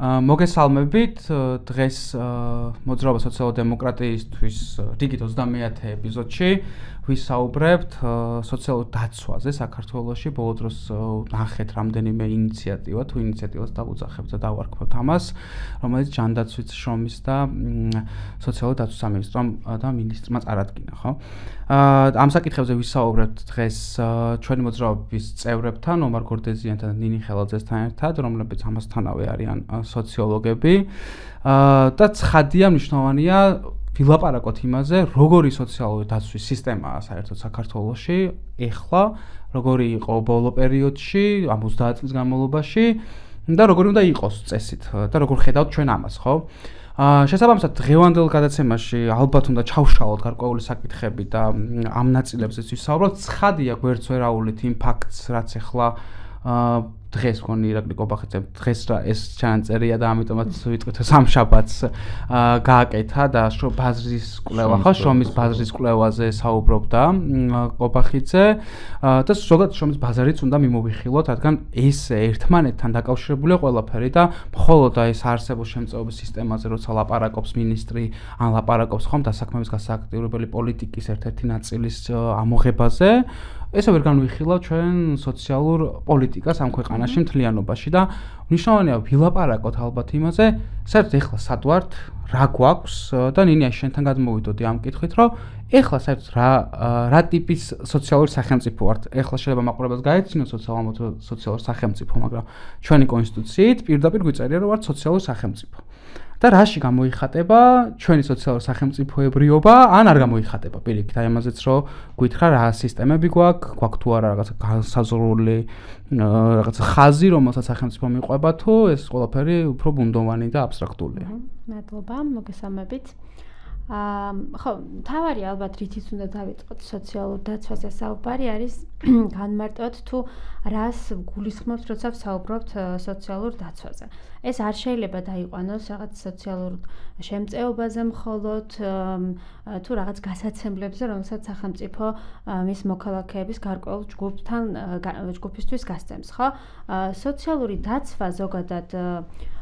მოგესალმებით დღეს მოძრაობა სოციალ-დემოკრატიისთვის რიგით 30-ე ეპიზოდში ვისაუბრებთ სოციალურ დაცვაზე საქართველოში. ბოლო დროს ნახეთ რამდენიმე ინიციატივა, თუ ინიციატივას დავუძახებთ და დავარქმევთ ამას, რომელიც ჯანდაცვის შრომის და სოციალურ დაცვის სამინისტრომ და მინისტრმა წარადგინა, ხო? ამ საკითხებზე ვისაუბრებთ დღეს ჩვენი მოძრაობის წევრებთან, ომარ გორდეზიანთან და ნინი ხელაძესთან ერთად, რომლებიც ამასთანავე არიან სოციოლოგები. და ცხადია, მნიშვნელოვანია ვილაპარაკოთ იმაზე, როგორი სოციალური დაცვის სისტემაა საერთოდ საქართველოში, ეხლა, როგორი იყო ბოლო პერიოდში, ამ 30 წლის განმავლობაში და როგორი უნდა იყოს წესით და როგორ ხედავთ ჩვენ ამას, ხო? შესაბამისად, დღევანდელ გადაცემაში ალბათ უნდა ჩავშალოთ გარკვეული საკითხები და ამ ნაწილებზეც ვისაუბროთ. ცხადია, გვერდს ვერ აუვლით იმ ფაქტს, რაც ეხლა დღეს მგონი ირაკლი კობახიძემ დღეს რა ეს ჩანწერია და ამიტომაც ვიტყვით სამშაბათს გააკეთა და ბაზრის კვლევა ხო შრომის ბაზრის კვლევაზე საუბრობდა კობახიძე და ზოგადად შრომის ბაზარიც უნდა მიმოვიხილოთ, რადგან ეს ერთმანეთთან დაკავშირებულია ყველაფერი და მხოლოდ ეს არსებულ შემწეობის სისტემაზე როცა ლაპარაკობს მინისტრი ან ლაპარაკობს ხომ დასაქმების გასააქტიურებელი პოლიტიკის ერთ-ერთი ნაწილის ამოღებაზე ესე ვერ განვიხილავ ჩვენ სოციალურ პოლიტიკას ამ ქვეყანაში მთლიანობაში და მნიშვნელოვანია ვილაპარაკოთ ალბათ იმაზე, საერთოდ ეხლა სად ვართ, რა გვაქვს და ნინია შენთან გადმოვიდოდი ამ კითხვით, რომ ეხლა საერთოდ რა ტიპის სოციალური სახელმწიფო ვართ. ეხლა შეიძლება მაყურებელს გაეცინოს სოციალურ სახელმწიფო, მაგრამ ჩვენი კონსტიტუციით პირდაპირ გვიწერია, რომ ვართ სოციალური სახელმწიფო. და რაში გამოიხატება ჩვენი სოციალური სახელმწიფოებრიობა, ან არ გამოიხატება პირიქით, აი ამაზეც რომ გითხრა რა სისტემები გვაქვს თუ არა რაღაცა განსაზღვრული რაღაცა ხაზი, რომელსაც სახელმწიფო მიყვება თუ ეს ყველაფერი უფრო ბუნდოვანი და აბსტრაქტულია. მადლობა, მოგესალმებით. ხო, თავარი ალბათ რითიც უნდა დავიწყოთ სოციალურ დაცვაზე საუბარი არის განმარტოთ თუ რას გულისხმობს, როცა ვსაუბრობთ სოციალურ დაცვაზე. ეს არ შეიძლება დაიყვანოს რაღაც სოციალურ შემწეობაზე მხოლოდ თუ რაღაც გასაცემლებზე, რომელსაც სახელმწიფო მის მოქალაქეების გარკვეულ ჯგუფისთვის გასცემს, ხო? სოციალური დაცვა ზოგადად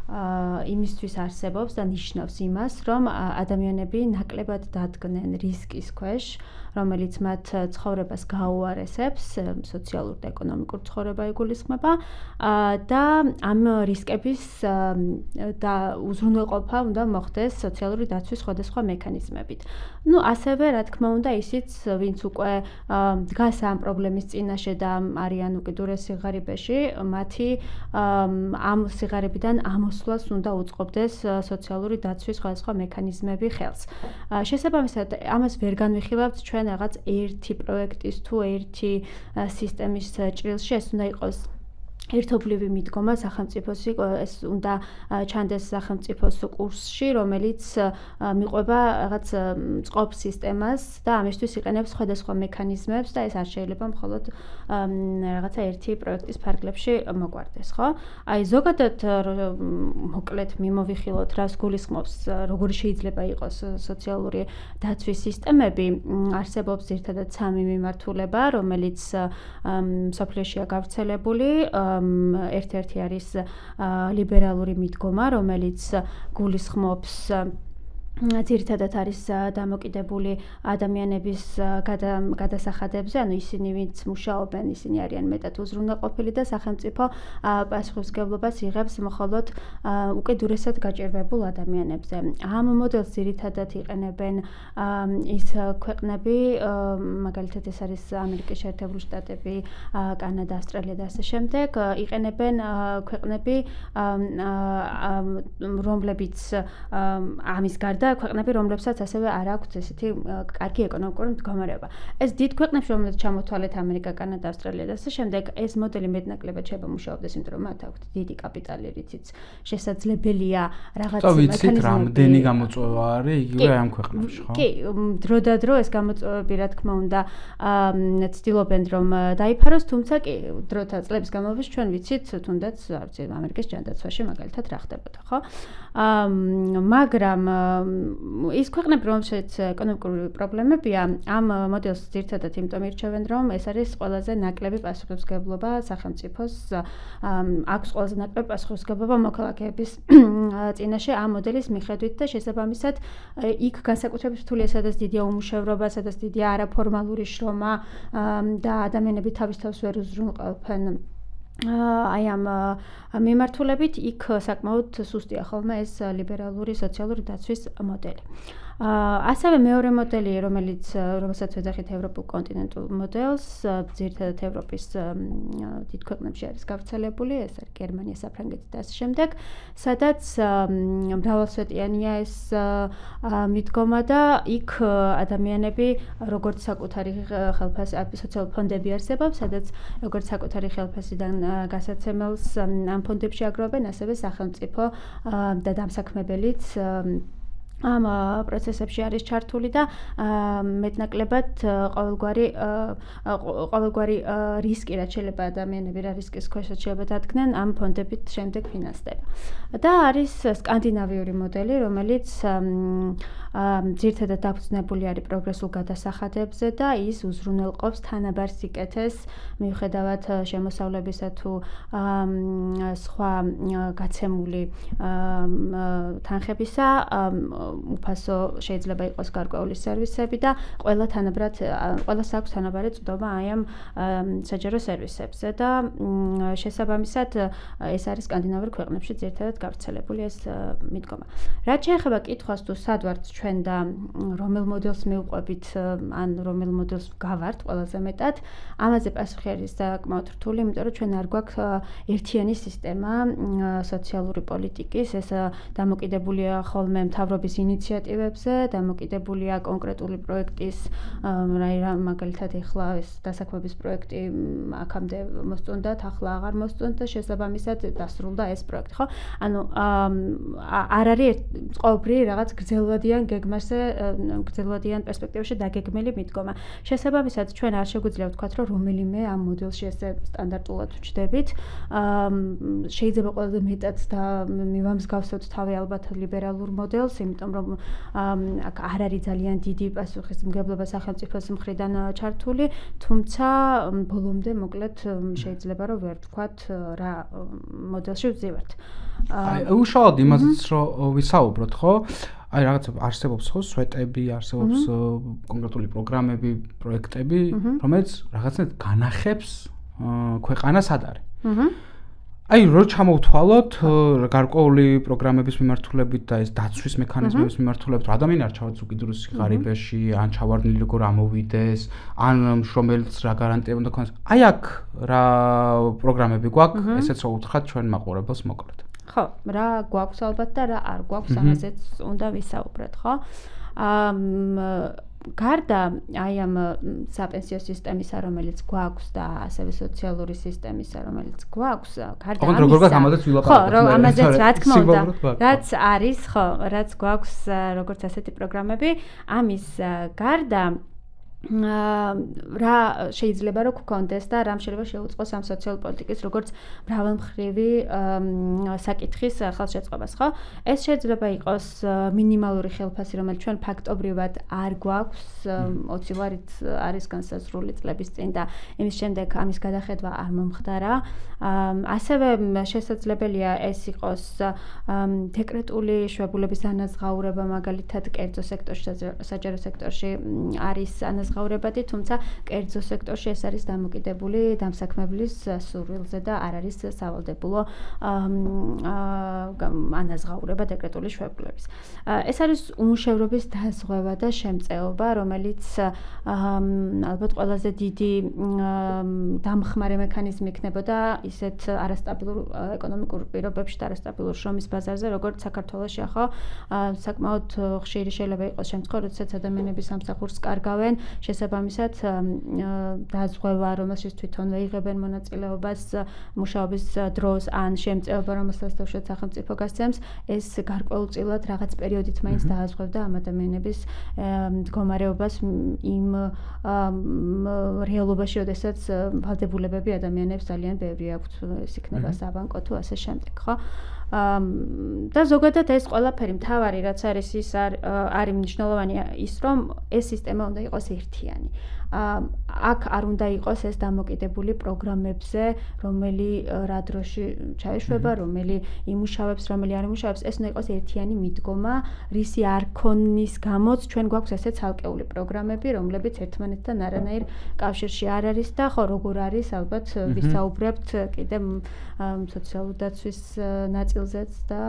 იმისთვის არსებობს და ნიშნავს იმას, რომ ადამიანები ნაკლებად დადგნენ რისკის ქვეშ, რომელიც მათ ცხოვრებას გაუარესებს, სოციალურ და ეკონომიკურ ცხოვრება იგულისხმება და ამ რისკების და უზრუნველყოფა უნდა მოხდეს სოციალური დაცვის სხვადასხვა მექანიზმებით. ნუ ასევე, რა თქმა უნდა, ისიც, ვინც უკვე დგას ამ პრობლემის წინაშე და არიან უკიდურეს სიღარიბეში, მათი ამ სიღარიბიდან ამოსვლას უნდა უწყობდეს სოციალური დაცვის სხვადასხვა მექანიზმები ხელს. შესაბამისად, ამას ვერ განვიხილავთ ჩვენ რაღაც ერთი პროექტის თუ ერთი სისტემის ჭრილში, ეს უნდა იყოს ერთობლივი მიდგომა სახელმწიფოს, ეს უნდა ჩანდეს სახელმწიფოს კურსში, რომელიც მიყვება რაღაც წყობ სისტემას და ამისთვის იყენებს სხვადასხვა მექანიზმებს და ეს არ შეიძლება მხოლოდ რაღაცა ერთი პროექტის ფარგლებში მოგვარდეს, ხო? აი ზოგადად მოკლედ მიმოვიხილოთ, რას გულისხმობს, როგორი შეიძლება იყოს სოციალური დაცვის სისტემები, არსებობს ერთადად 3 მიმართულება, რომელიც მსოფლიოშია გავრცელებული. ერთ-ერთი არის ლიბერალური მიდგომა, რომელიც გულისხმობს ძირითადად არის დამოკიდებული ადამიანების გადასახადებზე, ანუ ისინი ვინც მუშაობენ, ისინი არიან მეტად უზრუნველყოფილი და სახელმწიფო პასუხისმგებლობას იღებს მხოლოდ უკიდურესად გაჭირვებულ ადამიანებზე. ამ მოდელს ძირითადად იყენებენ ის ქვეყნები, მაგალითად ეს არის ამერიკის შეერთებული შტატები, კანადა, ავსტრალია და ასე შემდეგ, იყენებენ ქვეყნები, რომლებიც ამის გარდა ქვეყნები, რომლებსაც ასევე არ აქვთ ესეთი კარგი ეკონომიკური მდგომარეობა. ეს დიდ ქვეყნებში, რომელსაც ჩამოთვალეთ ამერიკა, კანადა, ავსტრალია და ასე შემდეგ, ეს მოდელი მეტნაკლებად შეიძლება მუშაობდეს, იმიტომ რომ მათ აქვთ დიდი კაპიტალი, რითიც შესაძლებელია რაღაც მექანიზმები. ვიცით, რამდენი გამოწვევა არის იგივე ამ ქვეყნებში, ხო? კი, დროდადრო ეს გამოწვევები, რა თქმა უნდა, ცდილობენ რომ დაიფაროს, თუმცა კი, დროთა წლების განმავლობაში ჩვენ ვიცით, თუნდაც, არც ამერიკის ჯანდაცვაში მაგალითად რა ხდებოდა, ხო? მაგრამ ის ქვეყნები, რომელშიც ეკონომიკური პრობლემებია, ამ მოდელს ძირითადად იმიტომ ირჩევენ, რომ ეს არის ყველაზე ნაკლები პასუხისმგებლობა სახელმწიფოს, აქვს ყველაზე ნაკლები პასუხისმგებლობა მოქალაქეების წინაშე ამ მოდელის მიხედვით და შესაბამისად იქ განსაკუთრებით რთულია, სადაც დიდია უმუშევრობა, სადაც დიდია არაფორმალური შრომა და ადამიანები თავის თავს ვერ უზრუნველყოფენ აი ამ მიმართულებით იქ საკმაოდ სუსტია ხოლმე ეს ლიბერალური სოციალური დაცვის მოდელი. ასევე მეორე მოდელი, რომელსაც ვეძახით ევროპულ კონტინენტურ მოდელს, ძირითადად ევროპის დიდ ქვეყნებში არის გავრცელებული, ეს არის გერმანია, საფრანგეთი და ასე შემდეგ, სადაც მრავალსვეტიანია ეს მიდგომა და იქ ადამიანები როგორც საკუთარი სოციალური ფონდები არსებობს, სადაც როგორც საკუთარი ხელფასიდან გასაცემელს ამ ფონდებში აგროვებენ, ასევე სახელმწიფო და დამსაქმებელიც ამ პროცესებში არის ჩართული და მეტნაკლებად ყოველგვარი რისკი, რაც შეიძლება ადამიანები რა რისკის ქვეშ შეიძლება დადგნენ, ამ ფონდებით შემდეგ ფინანსდება. და არის სკანდინავიური მოდელი, რომელიც ძირითადად დაფუძნებული არის პროგრესულ გადასახადებზე და ის უზრუნველყოფს თანაბარ სიკეთეს მიუხედავად შემოსავლებისა თუ სხვა გაცემული თანხებისა, უფასო შეიძლება იყოს გარკვეული სერვისები და ყველას აქვს თანაბარი წვდომა აი ამ საჯარო სერვისებზე და შესაბამისად ეს არის სკანდინავურ ქვეყნებში ძირითადად გავრცელებული ეს მიდგომა. რაც შეეხება კითხვას თუ სად ვართ ჩვენ და რომელ მოდელს მივყვებით ან რომელ მოდელს გავართ ყველაზე მეტად, ამაზე პასუხი არის საკმაოდ რთული, იმიტომ რომ ჩვენ არ გვაქვს ერთიანი სისტემა სოციალური პოლიტიკის, ეს დამოკიდებულია ხოლმე მთავრობის ინიციატივებზე, დამოკიდებულია კონკრეტული პროექტის, მაგალითად ახლა ეს დასაქმების პროექტი აქამდე მოსწონდათ, ახლა აღარ მოსწონთ და შესაბამისად დასრულდა ეს პროექტი, ხო? ანუ არ არის ყოველდღიური რაღაც გრძელვადიან გეგმაზე, გრძელვადიან პერსპექტივაში დაგეგმილი მიდგომა. შესაბამისად ჩვენ არ შეგვიძლია ვთქვათ, რომ რომელიმე ამ მოდელში ესე სტანდარტულად ვჩდებით. შეიძლება ყველაზე მეტად და მივამსგავსოთ თავი ალბათ ლიბერალურ მოდელს, იმიტომ რომ აქ არ არის ძალიან დიდი პასუხისმგებლობა სახელმწიფოს მხრიდან ჩართული, თუმცა ბოლომდე მოკლედ შეიძლება რომ ვერ ვთქვათ რა მოდელში ვზივართ. უშუალოდ იმაზეც რომ ვისაუბროთ, ხო? აი რაღაცა არსებობს ხო სვეტები, არსებობს კონკრეტული პროგრამები, პროექტები, რომელიც რაღაცნაირად განახებს ქვეყანას სად არის. აი რო ჩამოვთვალოთ გარკვეული პროგრამების მიმართულებით და ეს დაცვის მექანიზმების მიმართულებით, რომ ადამიანი არ ჩავარდოს უკიდურეს სიღარიბეში, ან ჩავარდნილი როგორ ამოვიდეს, ან შრომელს რა გარანტია უნდა ქონდეს. აი აქ რა პროგრამები გვაქვს, ესეც რო უთხრათ ჩვენ მაყურებელს მოკლედ. ხო, რა გვაქვს ალბათ და რა არ გვაქვს, ამაზეც უნდა ვისაუბროთ, ხო? გარდა აი ამ საპენსიო სისტემისა, რომელიც გვაქვს და ასევე სოციალური სისტემისა, რომელიც გვაქვს, გარდა ამისა. როგორ გვაქვს ამაზეც ვილაპარაკოთ. ხო, ამაზეც რა თქმა უნდა. რაც არის, ხო, რაც გვაქვს როგორც ასეთი პროგრამები, ამის გარდა რა შეიძლება რომ გქონდეს და რამ შეიძლება შეუწყოს ამ სოციალური პოლიტიკის როგორც მრავალმხრივი საკითხის ხელშეწყობას, ხო? ეს შეიძლება იყოს მინიმალური ხელფასი, რომელიც ჩვენ ფაქტობრივად არ გვაქვს, 20 ლარით არის განსაზღვრული წლების წინ და იმის შემდეგ ამის გადახედვა არ მომხდარა. ასევე შესაძლებელია ეს იყოს დეკრეტული შვებულების ანაზღაურება, მაგალითად კერძო სექტორში, საჯარო სექტორში არის განსაზღვრებადი, თუმცა კერძო სექტორში ეს არის დამოკიდებული დამსაქმებლის სურვილზე და არ არის სავალდებულო ანაზღაურება დეკრეტული შვებულების. ეს არის უმუშევრობის დაზღვევა და შემწეობა, რომელიც ალბათ ყველაზე დიდი დამხმარე მექანიზმი იქნებოდა ისეთ არასტაბილურ ეკონომიკურ პირობებში და არასტაბილურ შრომის ბაზარზე, როგორც საქართველოში, ხო? საკმაოდ ხშირი შეიძლება იყოს შემთხვევა, როდესაც ადამიანები სამსახურს კარგავენ, შესაბამისად დაზღვევა, რომელშიც თვითონვე იღებენ მონაწილეობას მუშაობის დროს ან შემწეობა, რომელსაც თავშოთ სახელმწიფო გასცემს, ეს გარკვეულწილად რაღაც პერიოდით მაინც დააზღვევდა ამ ადამიანების მდგომარეობას იმ რეალობაში, როდესაც ვალდებულებები ადამიანებს ძალიან ბევრი აქვთ, ეს იქნება საბანკო თუ ასე შემდეგ, ხო? და ზოგადად ეს ყველაფერი მთავარი რაც არის ის არის მნიშვნელოვანი ის რომ ეს სისტემა უნდა იყოს ერთიანი. აქ არ უნდა იყოს ეს დამოკიდებული პროგრამებზე, რომელი რა დროში ჩაეშვება, რომელი იმუშავებს, რომელი არ იმუშავებს, ეს უნდა იყოს ერთიანი მიდგომა, რისი არ ქონის გამოც ჩვენ გვაქვს ესე ცალკეული პროგრამები, რომლებიც ერთმანეთთან არანაირ კავშირში არ არის და ხო როგორ არის ალბათ ვისაუბრებთ კიდე სოციალური დაცვის ნაწილზეც და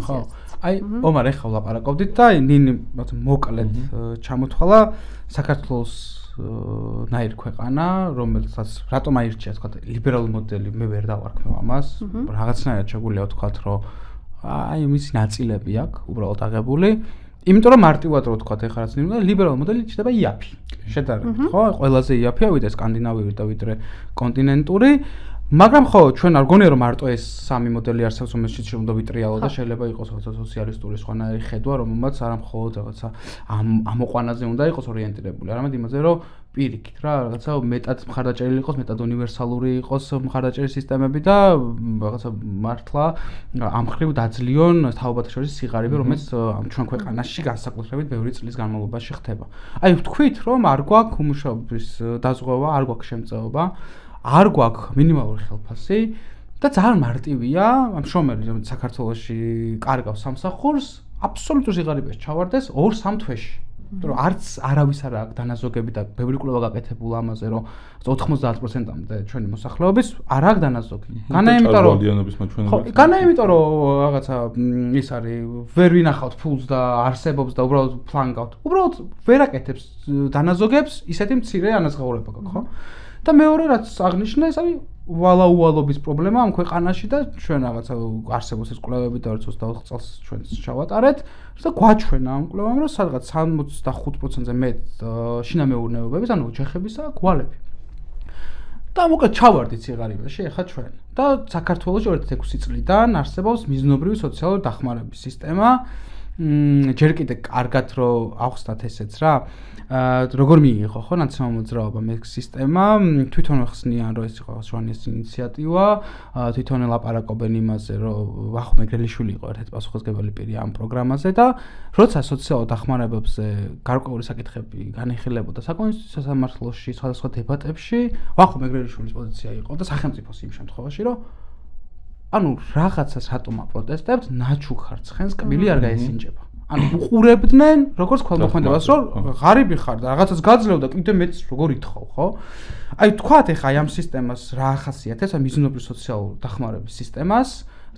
ხო. აი, ომარ ეხლა ვლაპარაკობდით და ნინი მოკლედ ჩამოთვალა საქართველოს ნაირ ქვეყანა, რომელსაც რატომ აირჩია თქვა ლიბერალური მოდელი, მე ვერ დავარქმევ ამას, რაღაცნაირად შეგვიძლია ვთქვათ, რომ აი მისი ნაწილები აქვს უბრალოდ აღებული, იმიტომ რომ მარტივად რო ვთქვათ, ეხლა რაც ნინი ლიბერალური მოდელი ჩდება იაფი. შედარებით, ხო? ყველაზე იაფია ვიდრე სკანდინავიური და ვიდრე კონტინენტური. მაგრამ ხო, ჩვენ არ გონია რომ მარტო ეს სამი მოდელი არსებობს, რომელშიც უნდა ვიტრიალო და შეიძლება იყოს რაღაცა სოციალისტური სხვანაირი ხედვა, რომელმაც არა მხოლოდ რაღაცა ამოყვანაზე უნდა იყოს ორიენტირებული, არამედ იმაზე, რომ პირიქით რა, რაღაცა მეტად მხარდაჭერილი იყოს, მეტად უნივერსალური იყოს მხარდაჭერის სისტემები და რაღაცა მართლა ამ ხრივ დაძლიონ თაობათა შორის სიღარიბე, რომელიც ჩვენ ქვეყანაში განსაკუთრებით ბევრი წლის განმავლობაში ხდება. აი, ვთქვით, რომ არ გვაქვს უმუშაობის დაზღვევა, არ გვაქვს შემწეობა. არ გვაქვს მინიმალური ხელფასი და ძალიან მარტივია ამ შრომელი რომელიც საქართველოში კარგავს სამსახურს აბსოლუტურ სიღარიბეს ჩავარდეს 2-3 თვეში. იმიტომ რომ არც არავის არ აქვს დანაზოგები და ბევრი კვლევა გაკეთებულა ამაზე რომ 90%-მდე ჩვენი მოსახლეობის არ აქვს დანაზოგი. განა იმიტომ რომ რაღაცა ის არის ვერ ვინახავთ ფულს და არსებობს და უბრალოდ ფლანგავთ. უბრალოდ ვერ აკეთებს დანაზოგებს ისეთი მცირე ანაზღაურება გაქვს, ხო? და მეორე რაც აღნიშნა ეს არის ვალაუვალობის პრობლემა ამ ქვეყანაში და ჩვენ რაღაცა არსებობს ეს კვლევები და 24 წელს ჩვენ ჩავატარეთ და გვაჩვენა ამ კვლევამ რომ სადღაც 65%-ზე მეტ შინამეურნეობების ანუ ჩეხებისა გვალები და მოკლედ ჩავარდით სიღარიბეში ახლა ჩვენ და საქართველოში 2006 წლიდან არსებობს მიზნობრივი სოციალური დახმარების სისტემა ჯერ კიდე კარგად რომ ავხსნათ ესეც რა როგორ მიიღო ხო ნაციონალურ მოძრაობამ ეს სისტემა თვითონ ხსნიან რომ ეს იყო ჟვანის ინიციატივა თვითონ ელაპარაკობენ იმაზე რომ ვახო მეგრელიშვილი იყო ერთ-ერთი პასუხისმგებელი პირი ამ პროგრამაზე და როცა სოციალურ დახმარებებზე გარკვეული საკითხები განიხილებოდა საკონსტიტუციო სასამართლოში სხვადასხვა დებატებში ვახო მეგრელიშვილის პოზიცია იყო და სახელმწიფოს იმ შემთხვევაში რომ ანუ რაღაცას რატომ აპროტესტებთ ნაჩუქარ ცხენს კბილი არ გაესინჯება ანუ უყურებდნენ როგორც ქველმოქმედებას რომ ღარიბი ხარ და რაღაცას გაძლევ და კიდე მეც როგორ ითხოვ ხო აი თქვათ ეხა ამ სისტემას რა ახასიათებს ამ მიზნობრივ სოციალურ დახმარების სისტემას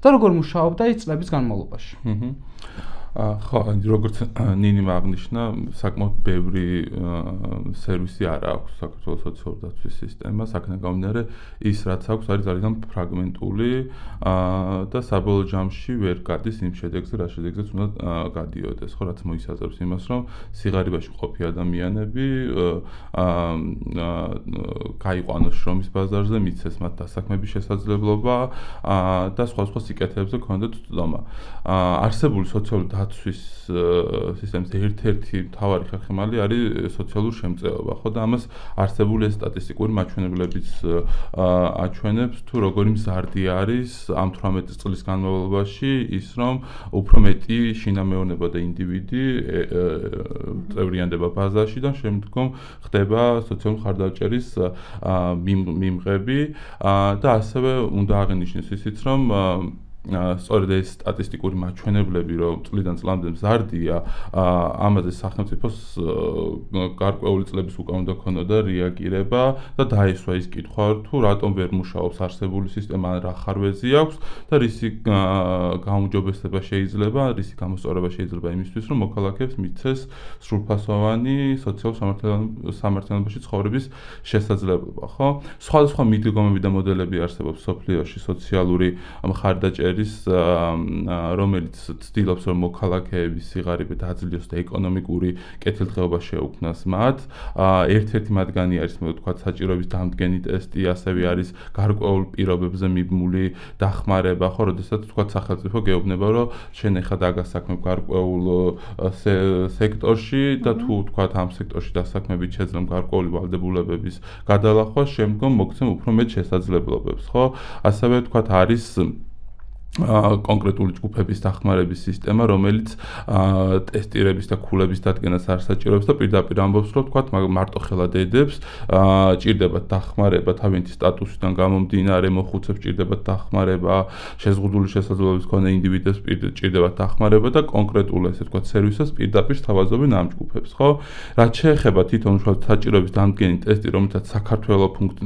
და როგორ მუშაობდა ის წლების განმავლობაში ხო, როგორც ნინიმ აღნიშნა, საკმაოდ ბევრი სერვისი არ აქვს საქართველოს სოციალური დაცვის სისტემას, აქედან გამომდინარე, ის რაც აქვს არის ძალიან ფრაგმენტული და საბოლოო ჯამში ვერ გადის იმ შედეგზე, რა შედეგზეც უნდა გადიოდეს, ხო, რაც მოისაზრებს იმას, რომ სიღარიბეში ყოფი ადამიანები გაიყვანოს შრომის ბაზარზე, მიცეს მათ დასაქმების შესაძლებლობა და სხვა სიკეთეებზე ქონდეთ წვდომა. არსებული სოციალური დაცვის სისტემის ერთ-ერთი მთავარი ხერხემალი არის სოციალური შემწეობა, ხო და ამას არსებული სტატისტიკური მაჩვენებლებიც აჩვენებს თუ როგორი მზარდი არის ამ 18 წლის განმავლობაში ის რომ უფრო მეტი შინამეურნება და ინდივიდი წევრიანდება ბაზაში და შემდგომ ხდება სოციალური მხარდაჭერის მიმღები და ასევე უნდა აღინიშნოს ისიც რომ სწორედ ეს სტატისტიკური მაჩვენებლები რომ წლიდან წლამდე მზარდია ამაზე სახელმწიფოს გარკვეული წლების უკან უნდა ქონოდა რეაგირება და დაისვა ის კითხვა თუ რატომ ვერ მუშაობს არსებული სისტემა ან რა ხარვეზი აქვს და რისი გაუმჯობესება შეიძლება რისი გამოსწორება შეიძლება იმისთვის რომ მოქალაქეებს მიცეს სრულფასოვანი სოციალურ სამართლიანობაში ცხოვრების შესაძლებლობა ხო სხვადასხვა მიდგომები და მოდელები არსებობს სოფლიოში სოციალური მხარდაჭერის არის რომელიც ცდილობს რომ მოქალაქეების სიღარიბე დააძლიოს და ეკონომიკური კეთილდღეობა შეუქმნას მათ. ერთ-ერთი მათგანი არის თქვათ საჭიროების დამდგენი ტესტი, ასევე არის გარკვეულ პირობებზე მიბმული დახმარება, ხო, როდესაც თქვათ სახელმწიფო გეუბნება რომ შენ ეხლა დაგასაქმებ გარკვეულ სექტორში და თუ თქვათ ამ სექტორში დასაქმებით შეძლებ გარკვეული ვალდებულებების გადალახვა, შემდგომ მოგცემ უფრო მეტ შესაძლებლობებს, ხო? ასევე თქვათ არის კონკრეტული ჯგუფების დახმარების სისტემა, რომელიც ტესტირების და ქულების დადგენას არ საჭიროებს და პირდაპირ ამბობს, რომ თქვათ მარტოხელა დედებს ჭირდებათ დახმარება თავიანთი სტატუსიდან გამომდინარე, მოხუცებს ჭირდებათ დახმარება, შეზღუდული შესაძლებლობის მქონე ინდივიდებს ჭირდებათ დახმარება და კონკრეტულ ესე თქვათ სერვისებს პირდაპირ სთავაზობენ ამ ჯგუფებს, ხო? რაც შეეხება თვითონ უშუალოდ საჭიროების დამდგენი ტესტი, რომელსაც საქართველოს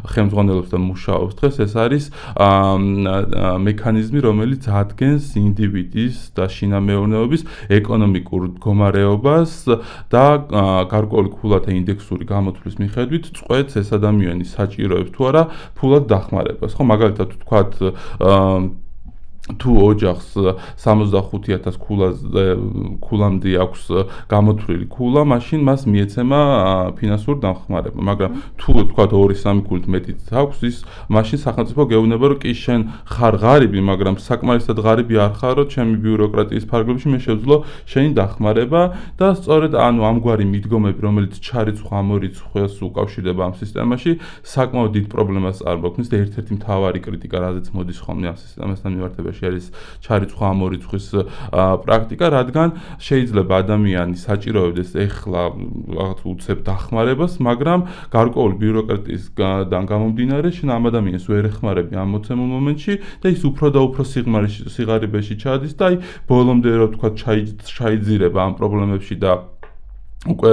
ხელმძღვანელობს და მუშაობს დღეს, ეს არის მექანიზმი, რომელიც ადგენს ინდივიდის და შინამეურნეობის ეკონომიკურ მდგომარეობას და გარკვეული ქულათა ინდექსური გამოთვლის მიხედვით წყვეტს ეს ადამიანი საჭიროებს თუ არა ფულად დახმარებას. ხო, მაგალითად ვთქვათ თუ ოჯახს 65,000 ქულამდე აქვს გამოთვლილი ქულა, მაშინ მას მიეცემა ფინანსური დახმარება, მაგრამ თუ თქვა 2-3 ქულით მეტიც აქვს, ის მაშინ სახელმწიფო გეუბნება, რომ კი შენ ხარ ღარიბი, მაგრამ საკმარისად ღარიბი არ ხარო, ჩემი ბიუროკრატიის ფარგლებში მე შევძლო შენი დახმარება და სწორედ ამგვარი მიდგომები, რომელიც ჩარიცხვა ამორიცხვას უკავშირდება ამ სისტემაში, საკმაოდ დიდ პრობლემას წარმოქმნის და ერთ-ერთი მთავარი კრიტიკა, რაზეც მოდის ხოლმე ამ სისტემასთან მიმართებაში არის ჩარიცხვა ამორიცხვის პრაქტიკა, რადგან შეიძლება ადამიანი საჭიროებდეს ეხლა რაღაც უცებ დახმარებას, მაგრამ გარკვეული ბიუროკრატიისგან გამომდინარე, შენ ამ ადამიანს ვერ ეხმარები ამ მოცემულ მომენტში და ის უფრო და უფრო სიღარიბეში ჩადის და აი ბოლომდე რო თქვა ჩაიძირება ამ პრობლემებში და უკვე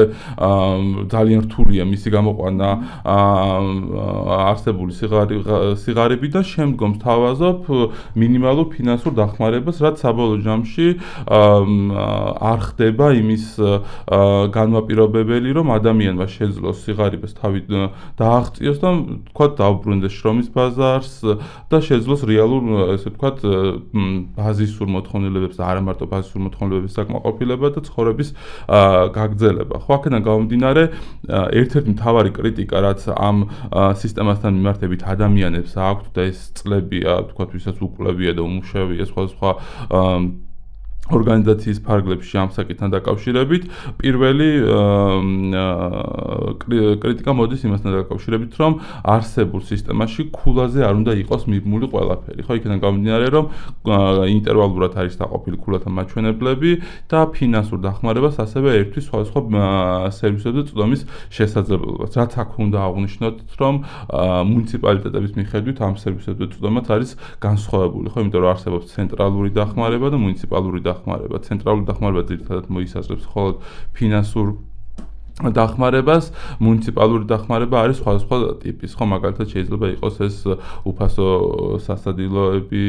ძალიან რთულია მისი გამოყვანა არსებული სიღარიბიდან შემდგომ თავაზობ მინიმალურ ფინანსურ დახმარებას, რაც საბოლოო ჯამში არ ხდება იმის განმაპირობებელი, რომ ადამიანმა შეძლოს სიღარიბეს თავი დააღწიოს და თქვათ დაუბრუნდეს შრომის ბაზარს და შეძლოს რეალურ ესე თქვათ ბაზისურ მოთხოვნილებებს და არა მარტო ბაზისურ მოთხოვნილებების საკმაყოფილება და ცხოვრების გაგრძელება. ხო, აქედან გამომდინარე, ერთ-ერთი მთავარი კრიტიკა, რაც ამ სისტემასთან მიმართებით ადამიანებს აქვთ და ეს წლებია, თქვათ, ვისაც უკლებია და უმუშავია სხვადასხვა ორგანიზაციის ფარგლებში ამ საკითხთან დაკავშირებით, პირველი კრიტიკა მოდის იმასთან დაკავშირებით, რომ არსებულ სისტემაში ქულაზე არ უნდა იყოს მიბმული ყველაფერი. ხო, იქიდან გამომდინარე, რომ ინტერვალურად არის დაყოფილი ქულათა მაჩვენებლები და ფინანსურ დახმარებას ასევე ერთვის სხვადასხვა სერვისებზე წვდომის შესაძლებლობას. რაც აქ უნდა აღვნიშნოთ, რომ მუნიციპალიტეტების მიხედვით ამ სერვისებზე წვდომაც არის განსხვავებული, ხო, იმიტომ რომ არსებობს ცენტრალური დახმარება და მუნიციპალური დახმარება. ცენტრალური დახმარება ძირითადად მოისაზრებს მხოლოდ ფინანსურ დახმარებას, მუნიციპალური დახმარება არის სხვადასხვა ტიპის, ხო, მაგალითად შეიძლება იყოს ეს უფასო სასადილოები,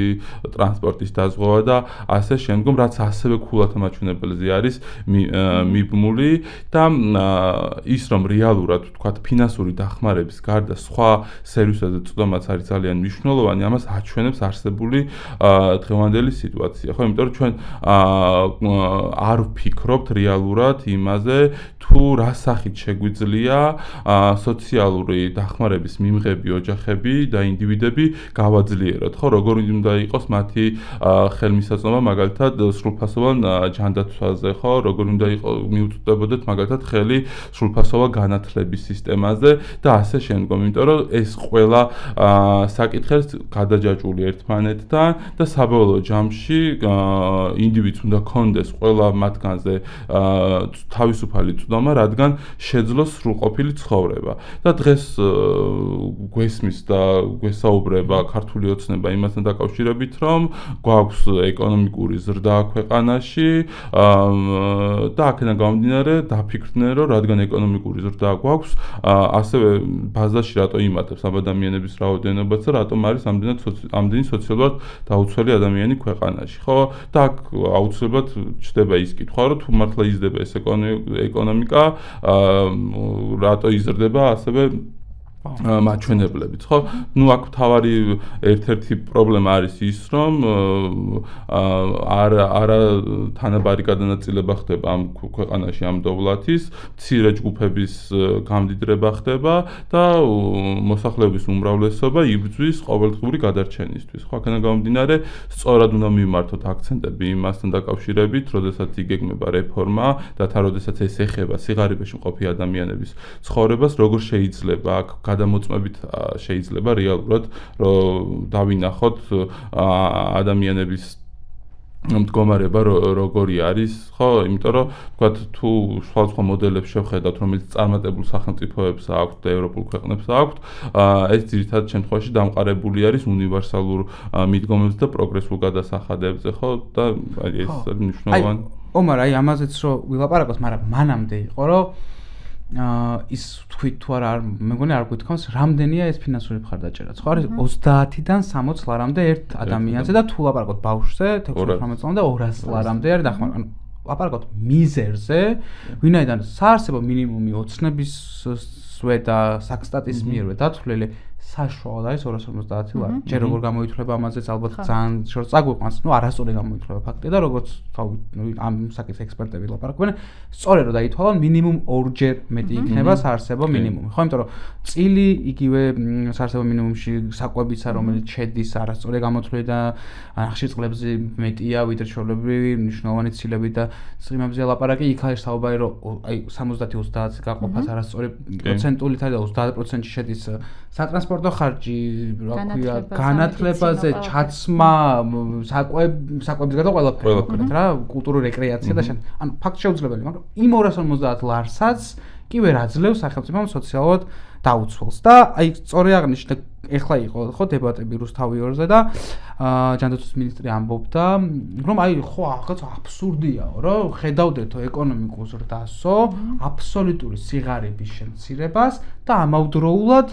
ტრანსპორტის დაზღვევა და ასე შემდგომ, რაც ასევე ქულათა მაჩვენებელზე არის მიბმული და ის რომ რეალურად თქვათ ფინანსური დახმარების გარდა სხვა სერვისებზე წვდომაც არის ძალიან მნიშვნელოვანი, ამას აჩვენებს არსებული დღევანდელი სიტუაცია, ხო, იმიტომ რომ ჩვენ არ ვფიქრობთ რეალურად იმაზე, თუ რა სახით შეგვიძლია სოციალური დახმარების მიმღები ოჯახები და ინდივიდები გავაძლიეროთ, ხო, როგორ უნდა იყოს მათი ხელმისაწვდომა მაგალითად სრულფასოვან ჯანდაცვაზე, ხო, როგორ უნდა მიუწვდებოდეთ მაგალითად ხელი სრულფასოვან განათლების სისტემაზე და ასე შემდგომ, იმიტომ რომ ეს ყველა საკითხებს გადაჯაჭვული ერთმანეთთან და საბოლოო ჯამში ინდივიდს უნდა ქონდეს ყველა მათგანზე თავისუფალი წვდომა, რადგან შეძლოს სრულყოფილი ცხოვრება. და დღეს გვესმის და გვესაუბრება ქართული ოცნება იმასთან დაკავშირებით, რომ გვაქვს ეკონომიკური ზრდა ქვეყანაში და აქედან გამომდინარე დაფიქრდნენ, რომ რადგან ეკონომიკური ზრდა გვაქვს, ასევე ბაზაში რატო იმატებს ამ ადამიანების რაოდენობაც და რატომ არის ამდენი სოციალურად დაუცველი ადამიანი ქვეყანაში, ხო? და აქ აუცილებლად ჩდება ის კითხვა, რომ თუ მართლა იზრდება ეს ეკონომიკა, რატო იზრდება ასევე მაჩვენებლებით, ხო? ნუ აქ თავარი ერთ-ერთი პრობლემა არის ის, რომ არა თანაბარი გადანაწილება ხდება ამ ქვეყანაში ამ დოვლათის, მცირე ჯგუფების გამდიდრება ხდება და მოსახლეობის უმრავლესობა იბრძვის ყოველდღიური გადარჩენისთვის. ხო, აქედან გამომდინარე, სწორად უნდა მიმართოთ აქცენტები იმასთან დაკავშირებით, როდესაც იგეგმება რეფორმა და თან როდესაც ეს ეხება სიღარიბეში მყოფი ადამიანების ცხოვრებას, როგორ შეიძლება აქ გადამოწმებით შეიძლება რეალურად რომ დავინახოთ ადამიანების მდგომარება როგორი არის, ხო, იმიტომ რომ თქვათ თუ სხვა მოდელებს შევხედავთ, რომელიც წარმატებულ სახელმწიფოებს აქვთ და ევროპულ ქვეყნებს აქვთ, ეს ძირითადად შემთხვევაში დამყარებული არის უნივერსალურ მიდგომებზე და პროგრესულ გადასახადებზე, ხო, და ეს არის მნიშვნელოვანი. ომარ, აი ამაზეც რომ ვილაპარაკოთ, მაგრამ მანამდე იყო რომ ის თქვით თუ არა მე მგონი არ გვითხოვს რამდენია ეს ფინანსური მხარდაჭერაც ხო არის 30-დან 60 ლარამდე ერთ ადამიანზე და თუ ლაპარაკოთ ბავშვზე 16-18 წლამდე 200 ლარამდე არის დახმარება ლაპარაკოთ მიზერზე ვინაიდან საარსებო მინიმუმი ოცნებისვე და საქსტატის მიერვე დათვლილი საშუალოდ არის 250 ლარი. ჯერ როგორ გამოითვლება ამაზეც ალბათ ძალიან შორს წაგვიყვანს, ნუ არასწორი გამოითვლება ფაქტია და როგორც ამ საკითხის ექსპერტები ლაპარაკობენ, სწორედ რომ დაითვალონ მინიმუმ ორჯერ მეტი იქნება საარსებო მინიმუმი. ხო, იმიტომ რომ წილი იგივე საარსებო მინიმუმში საკვებიცა რომელიც შედის არასწორი გამოთვლილი და ხშირ წლებზე მეტია ვიდრე ჩვეულებრივი მნიშვნელოვანი ცილები და სიღრმეებზე ლაპარაკი იქ არის საუბარი რომ აი 70-30 გაყოფას არასწორი პროცენტული და 30%-ში შედის სატრანსპორტო ხარჯი, რა ქვია, განათლებაზე, ჩაცმა, საკვების გარდა ყველაფერი, რა, კულტურული რეკრეაცია და შენ. ანუ ფაქტ შეუძლებელი, მაგრამ იმ 250 ლარსაც კი ვერ აძლევს სახელმწიფომ სოციალურად დაუცველს და აი სწორი აღნიშნე ეხლა იყო ხო დებატები რუსთავიორზე და ჯანდაცვის მინისტრი ამბობდა რომ აი ხო რაღაც აბსურდიაო რომ ხედავდეთო ეკონომიკურ ზრდასო აბსოლუტური სიღარიბის შემცირებას და ამავდროულად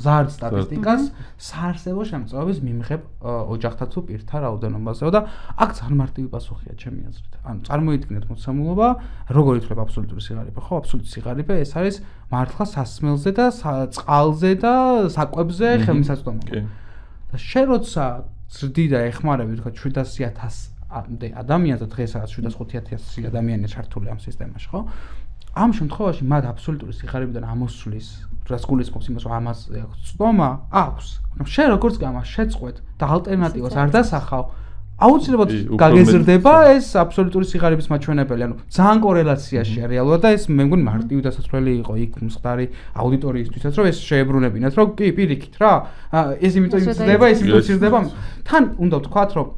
ზარდ სტატისტიკას საარსებო შემწეობის მიმღებ ოჯახთა თუ პირთა რაოდენობაზეო და აქ ძალიან მარტივი პასუხია ჩემი აზრით. ანუ წარმოიდგინეთ მოცემულობა როგორ ითვლება აბსოლუტური სიღარიბე ხო აბსოლუტური სიღარიბე ეს არის მართლა სასმელზე და წყალზე და საკვებზე ხელმისაწვდომობა. და შენ როცა ზრდი და ეხმარები თქვა 700,000 ადამიანს და დღესაც 750,000 ადამიანია ჩართული ამ სისტემაში, ხო? ამ შემთხვევაში მათ აბსოლუტური სიღარიბიდან ამოსვლის, რაც გულისხმობს იმას, რომ ამას წვდომა აქვს. მაგრამ შენ როგორც გამას შეწყვეტ და ალტერნატივას არ დასახავ, აუცილებლად გაგეზრდება ეს აბსოლუტური სიღარიბის მაჩვენებელი. ანუ ძალიან კორელაციაშია რეალურად და ეს მე მგონი მარტივი დასასრულელი იყო იქ მსხდარი აუდიტორიისთვისაც, რომ ეს შეებრუნებინათ, რომ კი პირიქით რა, ეს იმიტომ იზრდება, ეს იმიტომ იზრდება. თან უნდა ვთქვათ, რომ